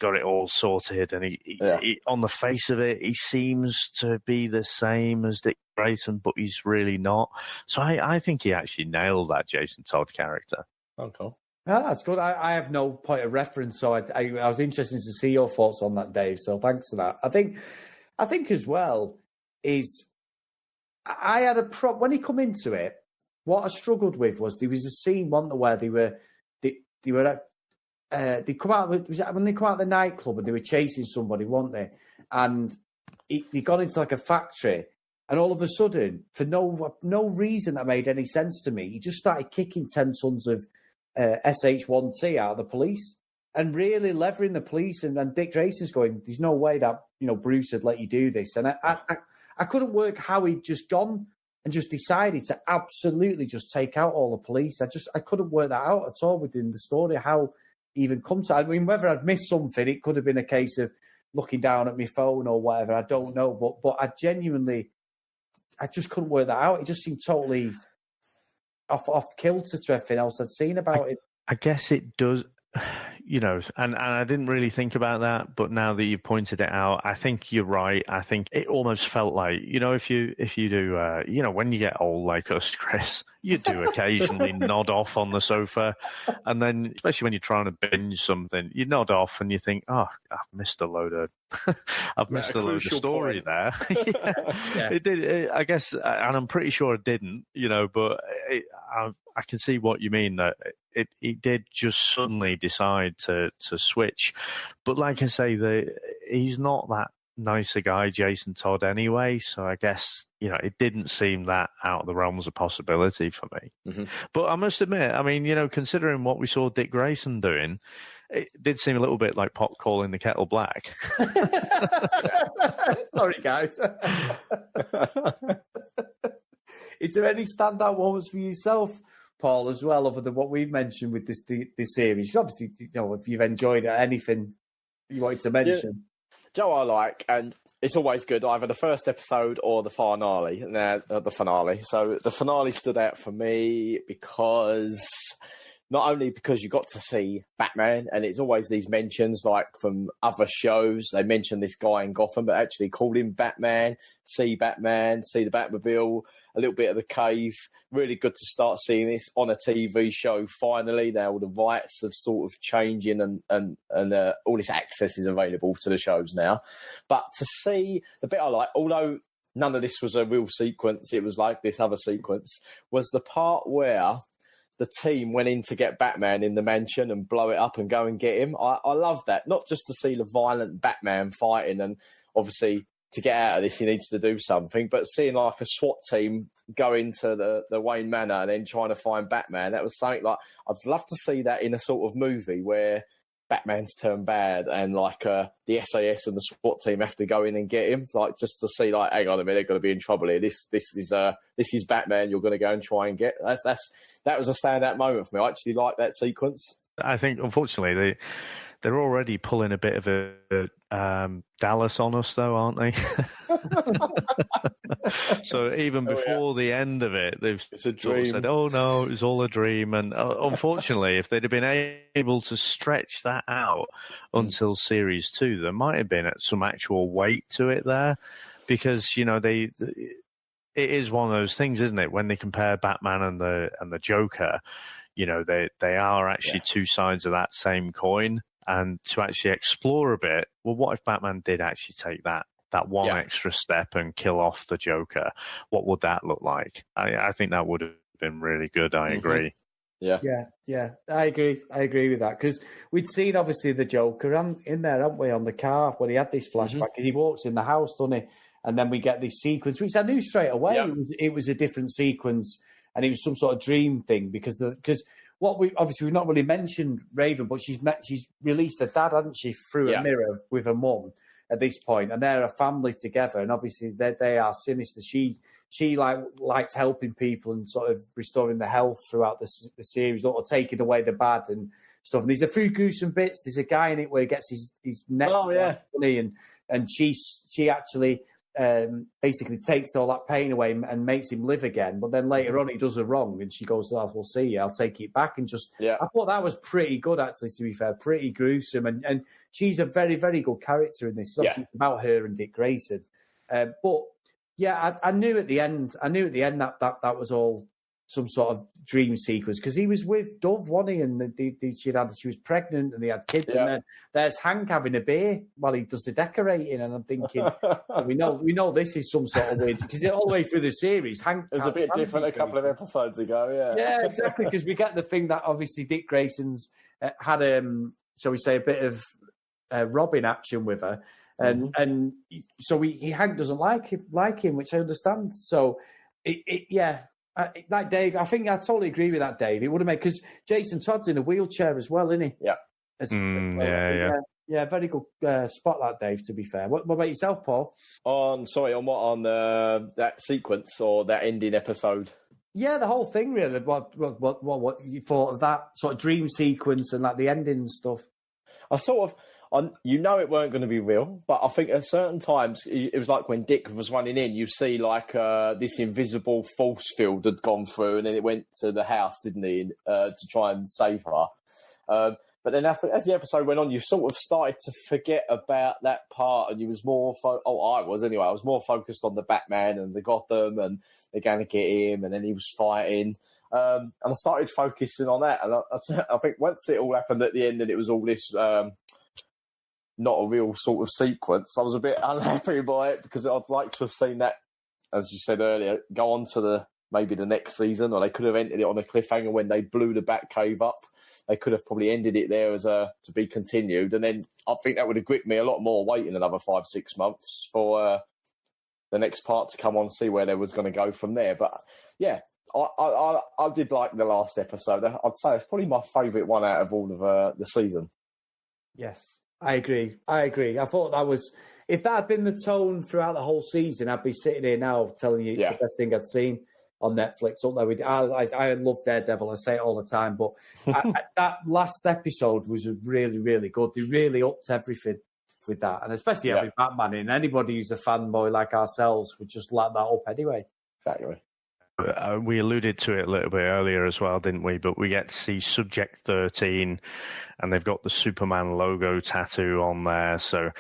got it all sorted, and he on the face of it, he seems to be the same as Dick Grayson, but he's really not. So I think he actually nailed that Jason Todd character. Okay. Yeah, that's good. I have no point of reference, so I was interested to see your thoughts on that, Dave. So thanks for that. I think as well is I had when he come into it. What I struggled with was there was a scene where they were at. They come out when they come out of the nightclub and they were chasing somebody, weren't they? And they got into like a factory, and all of a sudden, for no reason that made any sense to me, he just started kicking 10 tons of SH1T out of the police and really levering the police. And Dick Grayson's going, "There's no way that Bruce would let you do this." And I couldn't work how he'd just gone and just decided to absolutely just take out all the police. I couldn't work that out at all within the story. How even come to. I mean, whether I'd missed something, it could have been a case of looking down at my phone or whatever. I don't know, but I just couldn't work that out. It just seemed totally off kilter to everything else I'd seen about it. I guess it does, and I didn't really think about that, but now that you've pointed it out, I think you're right. I think it almost felt like, if you do, when you get old like us, Chris, you do occasionally nod off on the sofa, and then, especially when you're trying to binge something, you nod off and you think, oh, I've missed a load of story there. Yeah. It did, I guess, and I'm pretty sure it didn't, but I can see what you mean, that it did just suddenly decide to switch. But like I say, he's not that nice a guy, Jason Todd, anyway. So I guess, it didn't seem that out of the realms of possibility for me. Mm-hmm. But I must admit, I mean, considering what we saw Dick Grayson doing, it did seem a little bit like pot calling the kettle black. Sorry, guys. Is there any standout moments for yourself, Paul, as well, other than what we've mentioned with this series? Obviously, if you've enjoyed anything you wanted to mention. Joe, I like, and it's always good, either the first episode or the finale. The finale. So the finale stood out for me because... Not only because you got to see Batman, and it's always these mentions, like from other shows, they mention this guy in Gotham, but actually called him Batman, see the Batmobile, a little bit of the cave. Really good to start seeing this on a TV show finally. Now all the rights have sort of changing and all this access is available to the shows now. But to see the bit I like, although none of this was a real sequence, it was like this other sequence, was the part where the team went in to get Batman in the mansion and blow it up and go and get him. I love that. Not just to see the violent Batman fighting, and obviously to get out of this he needs to do something, but seeing like a SWAT team go into the Wayne Manor and then trying to find Batman, that was something like, I'd love to see that in a sort of movie where Batman's turned bad and like the SAS and the SWAT team have to go in and get him, like just to see, like, hang on a minute, they're going to be in trouble here. This is Batman. You're going to go and try and get. That was a standout moment for me. I actually like that sequence. I think, unfortunately, they're already pulling a bit of a Dallas on us, though, aren't they? So even before the end of it, they've sort of said, oh, no, it was all a dream. And unfortunately, if they'd have been able to stretch that out until Series 2, there might have been some actual weight to it there. Because, it is one of those things, isn't it? When they compare Batman and the Joker, they are actually two sides of that same coin. And to actually explore a bit, well, what if Batman did actually take that one extra step and kill off the Joker? What would that look like? I think that would have been really good. I agree. Yeah. I agree with that, because we'd seen obviously the Joker in there, haven't we, on the car when he had this flashback, because he walks in the house, doesn't he? And then we get this sequence, which I knew straight away it was a different sequence, and it was some sort of dream thing, because we've not really mentioned Raven, but she's released her dad, hasn't she, through a mirror with her mum at this point, and they're a family together, and obviously they are sinister. She likes helping people and sort of restoring the health throughout the series, or taking away the bad and stuff. And there's a few gruesome bits. There's a guy in it where he gets his neck funny, and she actually basically takes all that pain away and makes him live again. But then later on, he does her wrong, and she goes, "Oh, we'll see you. I'll take it back." And I thought that was pretty good, actually. To be fair, pretty gruesome, and she's a very, very good character in this. Obviously, it's about her and Dick Grayson, but I knew at the end that was all some sort of dream sequence, because he was with Dove, wasn't he? And she was pregnant and they had kids. And then there's Hank having a beer while he does the decorating. And I'm thinking, we know this is some sort of weird, because all the way through the series, Hank... It was a bit different a couple of episodes ago, Yeah, exactly, because we get the thing that obviously Dick Grayson's had, shall we say, a bit of robbing action with her. And so Hank doesn't like him, which I understand. So, like Dave, I think I totally agree with that, Dave. It would have made, because Jason Todd's in a wheelchair as well, isn't he? Yeah. Yeah, very good spot that, Dave, to be fair. What about yourself, Paul? On that sequence or that ending episode? Yeah, the whole thing really. What you thought of that sort of dream sequence and like the ending and stuff? I sort of, it weren't going to be real, but I think at certain times it was like when Dick was running in, you see like this invisible force field had gone through, and then it went to the house, didn't he, to try and save her. But then as the episode went on, you sort of started to forget about that part, and you was more. I was anyway. I was more focused on the Batman and the Gotham, and they're going to get him, and then he was fighting. And I started focusing on that, and I think once it all happened at the end, and it was all this not a real sort of sequence, I was a bit unhappy by it because I'd like to have seen that, as you said earlier, go on to maybe the next season, or they could have ended it on a cliffhanger when they blew the Batcave up. They could have probably ended it there as to be continued, and then I think that would have gripped me a lot more waiting another 5-6 months for the next part to come on, see where they was going to go from there. But yeah, I did like the last episode. I'd say it's probably my favourite one out of all of the season. Yes, I agree. I thought that was, if that had been the tone throughout the whole season, I'd be sitting here now telling you it's the best thing I'd seen on Netflix. Although I love Daredevil, I say it all the time, but that last episode was really, really good. They really upped everything with that, and especially having Batman in. Anybody who's a fanboy like ourselves would just lap that up anyway. Exactly. We alluded to it a little bit earlier as well, didn't we? But we get to see Subject 13, and they've got the Superman logo tattoo on there. So,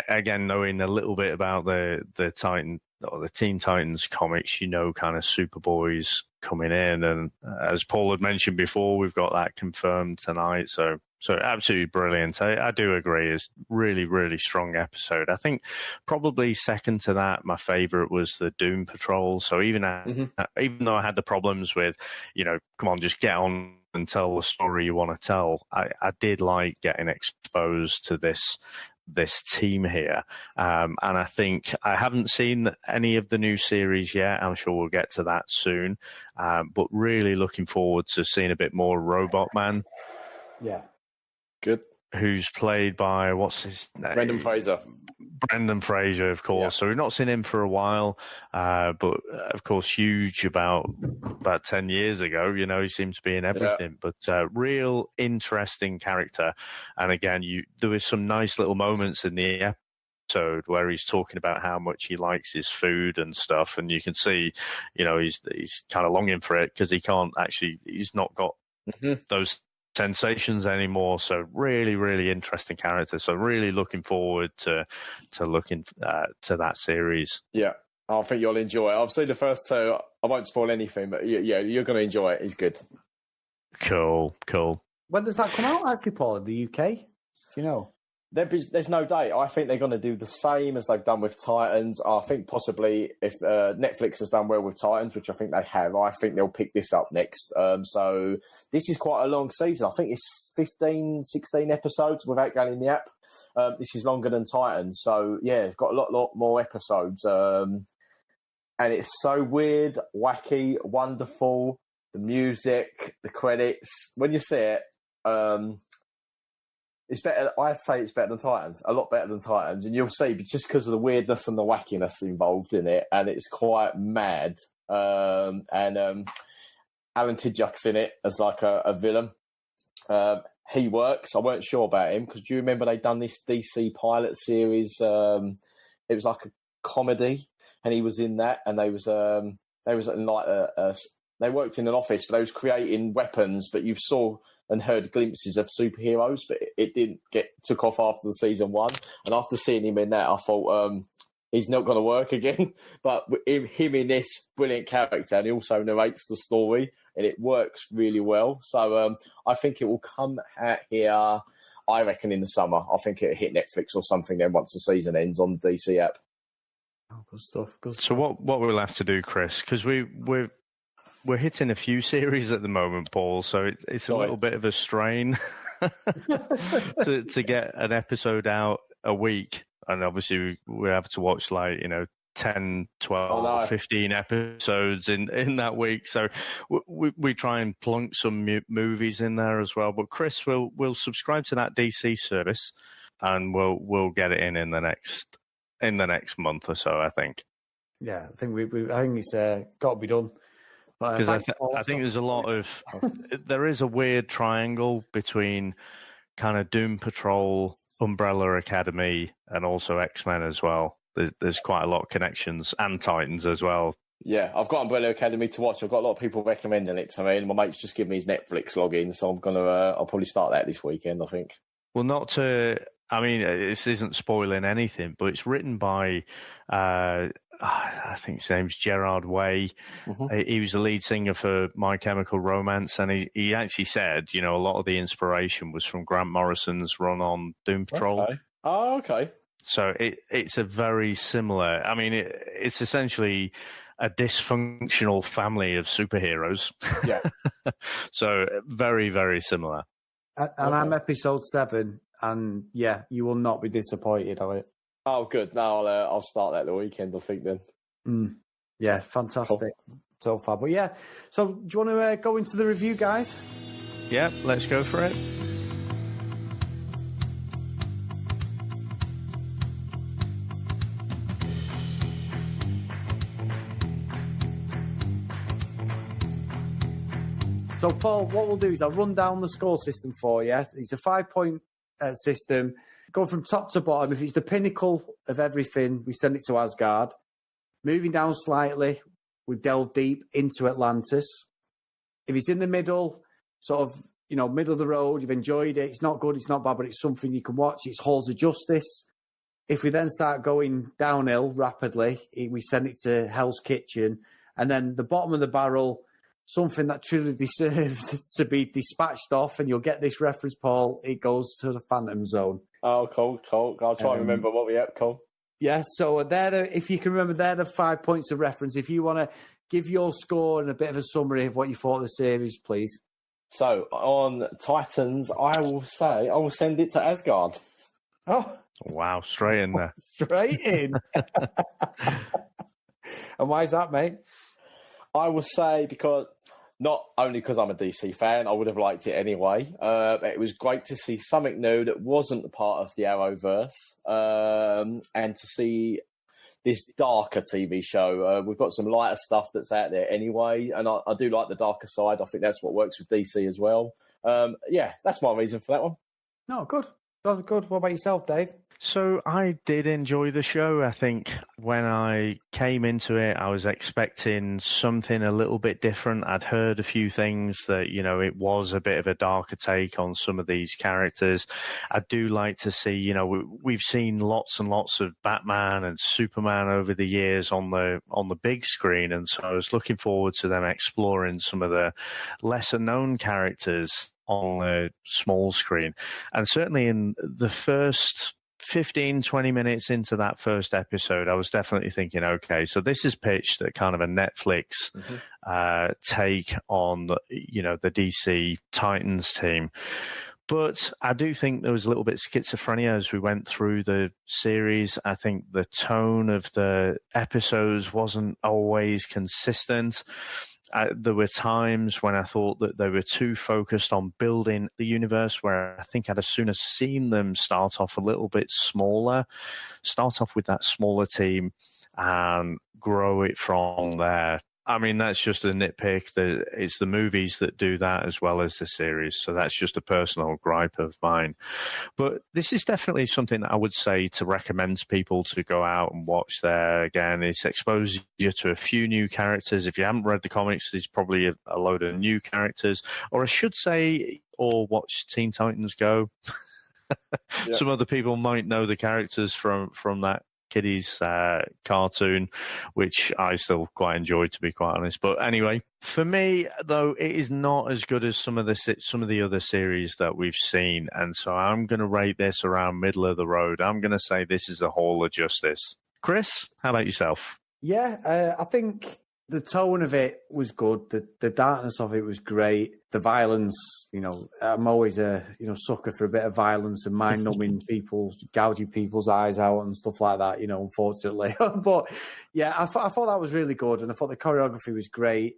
again, knowing a little bit about the Titan or the Teen Titans comics, kind of Superboy's coming in. And as Paul had mentioned before, we've got that confirmed tonight. So absolutely brilliant. I do agree. It's really, really strong episode. I think probably second to that, my favourite was the Doom Patrol. So even though I had the problems with, come on, just get on and tell the story you want to tell, I did like getting exposed to this team here. And I think I haven't seen any of the new series yet. I'm sure we'll get to that soon. But really looking forward to seeing a bit more Robot Man. Yeah. Good. Who's played by, what's his name? Brendan Fraser, of course. Yeah. So we've not seen him for a while, but of course, huge about 10 years ago. He seemed to be in everything, but real interesting character. And again, there was some nice little moments in the episode where he's talking about how much he likes his food and stuff, and you can see, he's kind of longing for it because he's not got those sensations anymore. So really, really interesting character. So really looking forward to looking to that series. Yeah, I think you'll enjoy it. I've seen the first two. I won't spoil anything, but yeah, you're going to enjoy it. It's good. Cool. When does that come out, actually, Paul, in the UK? Do you know? There's no date. I think they're going to do the same as they've done with Titans. I think possibly if Netflix has done well with Titans, which I think they have, I think they'll pick this up next. So this is quite a long season. I think it's 15, 16 episodes without going in the app. This is longer than Titans. So, yeah, it's got a lot more episodes. And it's so weird, wacky, wonderful. The music, the credits. When you see it... it's better. I'd say it's better than Titans, a lot better than Titans, and you'll see, but just because of the weirdness and the wackiness involved in it, and it's quite mad. And Alan Tidjak's in it as like a villain. He works. I weren't sure about him because do you remember they'd done this DC pilot series? It was like a comedy, and he was in that, and they was in like they worked in an office, but they was creating weapons, but you saw and heard glimpses of superheroes, but it didn't took off after the season one. And after seeing him in that, I thought he's not going to work again. But him in this, brilliant character, and he also narrates the story, and it works really well. So I think it will come out here, I reckon, in the summer. I think it'll hit Netflix or something then once the season ends on the DC app. Oh, good stuff. So what we'll have to do, Chris, because we're hitting a few series at the moment, Paul, so it's a little bit of a strain to get an episode out a week. And obviously we have to watch 10, 12, 15 episodes in that week. So we try and plunk some movies in there as well. But Chris, we'll subscribe to that DC service and we'll get it in the next month or so, I think. Yeah, I think I think it's got to be done. Because I think there's a lot of there is a weird triangle between kind of Doom Patrol, Umbrella Academy, and also X-Men as well. There's quite a lot of connections, and Titans as well. Yeah, I've got Umbrella Academy to watch. I've got a lot of people recommending it to me, and my mate's just given me his Netflix login, so I'll probably start that this weekend, I think. Well, I mean, this isn't spoiling anything, but it's written by, I think his name's Gerard Way. Mm-hmm. He was the lead singer for My Chemical Romance, and he actually said, a lot of the inspiration was from Grant Morrison's run on Doom Patrol. Okay. Oh, okay. So it's a very similar. I mean, it's essentially a dysfunctional family of superheroes. Yeah. So very, very similar. And I'm episode 7, and yeah, you will not be disappointed on it. Oh, good. No, I'll start that the weekend, I think, then. Yeah, fantastic so far. But yeah, so do you want to go into the review, guys? Yeah, let's go for it. So, Paul, what we'll do is I'll run down the score system for you. It's a 5-point system. Going from top to bottom, if it's the pinnacle of everything, we send it to Asgard. Moving down slightly, we delve deep into Atlantis. If it's in the middle, sort of, middle of the road, you've enjoyed it, it's not good, it's not bad, but it's something you can watch, it's Halls of Justice. If we then start going downhill rapidly, we send it to Hell's Kitchen. And then the bottom of the barrel, something that truly deserves to be dispatched off, and you'll get this reference, Paul, it goes to the Phantom Zone. Oh, cool. I'll try and remember what we have, cool. Yeah, so if you can remember, they're the 5 points of reference. If you want to give your score and a bit of a summary of what you thought of the series, please. So, on Titans, I will send it to Asgard. Oh. Wow, straight in there. Straight in. And why is that, mate? I will say not only because I'm a DC fan, I would have liked it anyway. It was great to see something new that wasn't a part of the Arrowverse, and to see this darker TV show. We've got some lighter stuff that's out there anyway, and I do like the darker side. I think that's what works with DC as well. Yeah, that's my reason for that one. No, good. Good. What about yourself, Dave? So I did enjoy the show. I think when I came into it, I was expecting something a little bit different. I'd heard a few things that, it was a bit of a darker take on some of these characters. I do like to see, we've seen lots and lots of Batman and Superman over the years on the big screen. And so I was looking forward to them exploring some of the lesser known characters on the small screen. And certainly in the first 15, 20 minutes into that first episode, I was definitely thinking, okay, so this is pitched at kind of a Netflix take on, the DC Titans team. But I do think there was a little bit of schizophrenia as we went through the series. I think the tone of the episodes wasn't always consistent. There were times when I thought that they were too focused on building the universe, where I think I'd as soon as seen them start off a little bit smaller, start off with that smaller team and grow it from there. I mean, that's just a nitpick. It's the movies that do that as well as the series. So that's just a personal gripe of mine. But this is definitely something that I would say to recommend to people to go out and watch there. Again, it's exposed you to a few new characters. If you haven't read the comics, there's probably a load of new characters. Or I should say, or watch Teen Titans Go. Yeah. Some other people might know the characters from that kiddies cartoon, which I still quite enjoy, to be quite honest. But anyway, for me though, it is not as good as some of the other series that we've seen, and so I'm going to rate this around middle of the road. I'm going to say this is a Hall of Justice. Chris, how about yourself? Yeah, I think the tone of it was good. The darkness of it was great. The violence, I'm always a sucker for a bit of violence and mind-numbing gouging people's eyes out and stuff like that. Unfortunately, but yeah, I thought that was really good, and I thought the choreography was great.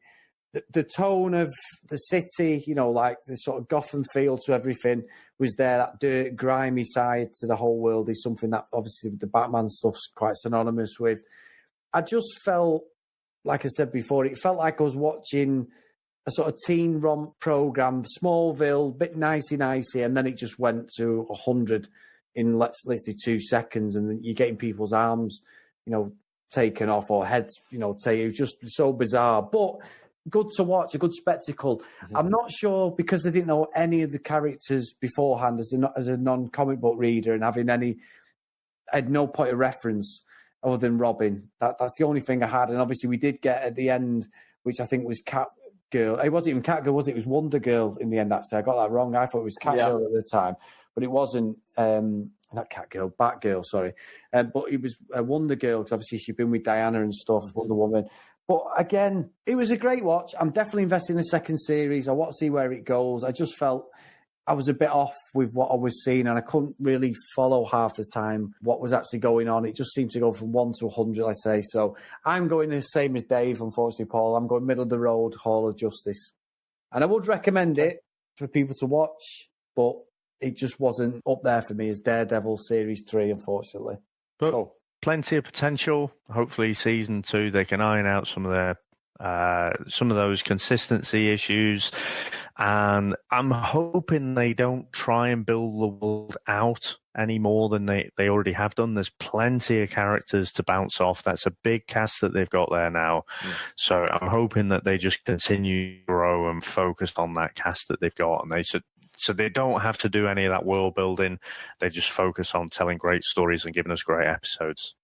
The tone of the city, like the sort of Gotham feel to everything was there. That dirt, grimy side to the whole world is something that obviously the Batman stuff's quite synonymous with. I just felt like I said before, it felt like I was watching a sort of teen romp program, Smallville, bit nicey, and then it just went to 100 in let's say 2 seconds, and then you're getting people's arms, taken off or heads, taken. It was just so bizarre, but good to watch, a good spectacle. Mm-hmm. I'm not sure, because I didn't know any of the characters beforehand as a non-comic book reader, and I had no point of reference other than Robin. That's the only thing I had, and obviously we did get at the end, which I think was Catgirl. It wasn't even Catgirl, was it? It was Wonder Girl in the end, actually. I got that wrong. I thought it was Catgirl at the time, but it wasn't, not Catgirl, Batgirl, sorry. But it was Wonder Girl, because obviously she'd been with Diana and stuff, Wonder Woman. But again, it was a great watch. I'm definitely invested in the second series. I want to see where it goes. I just felt I was a bit off with what I was seeing, and I couldn't really follow half the time what was actually going on. It just seemed to go from 1 to 100, I say. So I'm going the same as Dave, unfortunately, Paul. I'm going middle of the road, Hall of Justice. And I would recommend it for people to watch, but it just wasn't up there for me as Daredevil Series 3, unfortunately. But plenty of potential. Hopefully season 2, they can iron out some of those consistency issues, and I'm hoping they don't try and build the world out any more than they already have done. There's plenty of characters to bounce off. That's a big cast that they've got there now. So I'm hoping that they just continue to grow and focus on that cast that they've got, and so they don't have to do any of that world building. They just focus on telling great stories and giving us great episodes.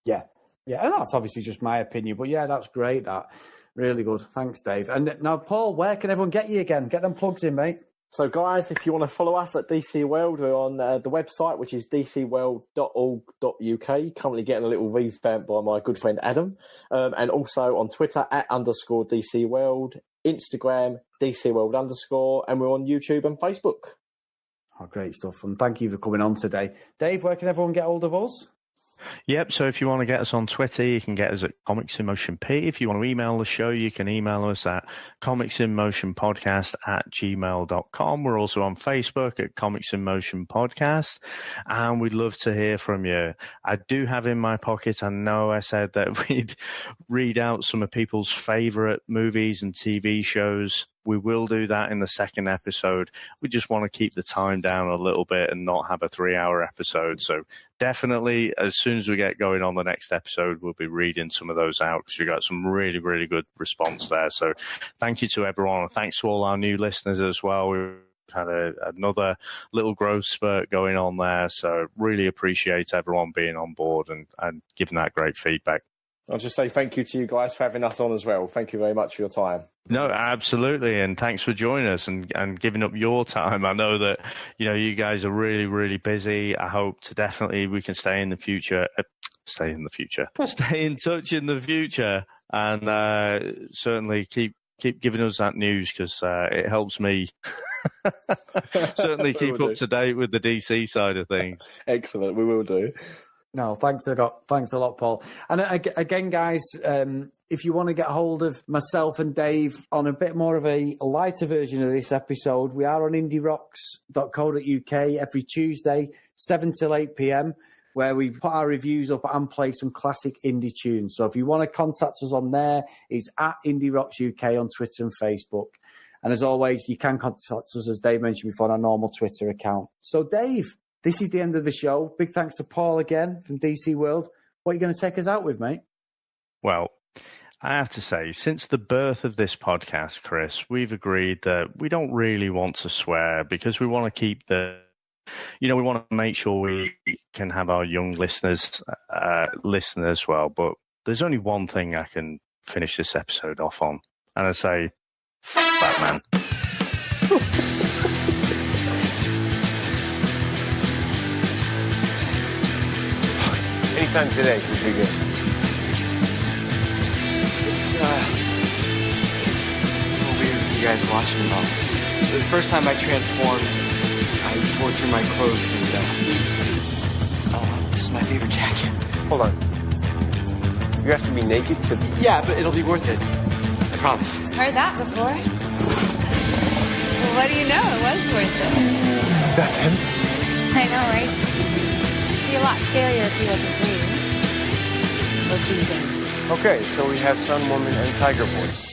Yeah, and that's obviously just my opinion, but yeah, that's great. That really good. Thanks, Dave. And now, Paul, where can everyone get you again? Get them plugs in, mate. So, guys, if you want to follow us at DC World, we're on the website, which is dcworld.org.uk. Currently getting a little revamp by my good friend Adam, and also on Twitter @_DC World, Instagram DC World _, and we're on YouTube and Facebook. Oh, great stuff. And thank you for coming on today. Dave, where can everyone get hold of us? Yep, so if you want to get us on Twitter, you can get us at Comics in Motion P. If you want to email the show, you can email us at comicsinmotionpodcast@gmail.com. We're also on Facebook at Comics in Motion Podcast, and we'd love to hear from you. I do have in my pocket, I know I said that we'd read out some of people's favourite movies and TV shows. We will do that in the second episode. We just want to keep the time down a little bit and not have a 3-hour episode. So definitely, as soon as we get going on the next episode, we'll be reading some of those out, because we got some really, really good response there. So thank you to everyone. And thanks to all our new listeners as well. We've had another little growth spurt going on there. So really appreciate everyone being on board and giving that great feedback. I'll just say thank you to you guys for having us on as well. Thank you very much for your time. No, absolutely. And thanks for joining us and giving up your time. I know that, you guys are really, really busy. I hope we can stay in touch in the future, and certainly keep giving us that news, because it helps me certainly keep up to date with the DC side of things. Excellent. We will do. No, thanks a lot, Paul. And again, guys, if you want to get hold of myself and Dave on a bit more of a lighter version of this episode, we are on indierocks.co.uk every Tuesday, 7 till 8 p.m, where we put our reviews up and play some classic indie tunes. So if you want to contact us on there, it's at IndieRocksUK on Twitter and Facebook. And as always, you can contact us, as Dave mentioned before, on our normal Twitter account. So, Dave, this is the end of the show. Big thanks to Paul again from DC World. What are you going to take us out with, mate? Well, I have to say, since the birth of this podcast, Chris, we've agreed that we don't really want to swear, because we want to keep we want to make sure we can have our young listeners listen as well. But there's only one thing I can finish this episode off on, and I say, Batman. Anytime today would be good. It's a little weird with you guys watching them all. The first time I transformed, I tore through my clothes and this is my favorite jacket. Hold on. You have to be naked to... Yeah, but it'll be worth it. I promise. Heard that before. Well, what do you know? It was worth it. That's him? I know, right? It'd be a lot scarier if he wasn't bleeding. Or bleeding. Okay, so we have Sun Woman and Tiger Boy.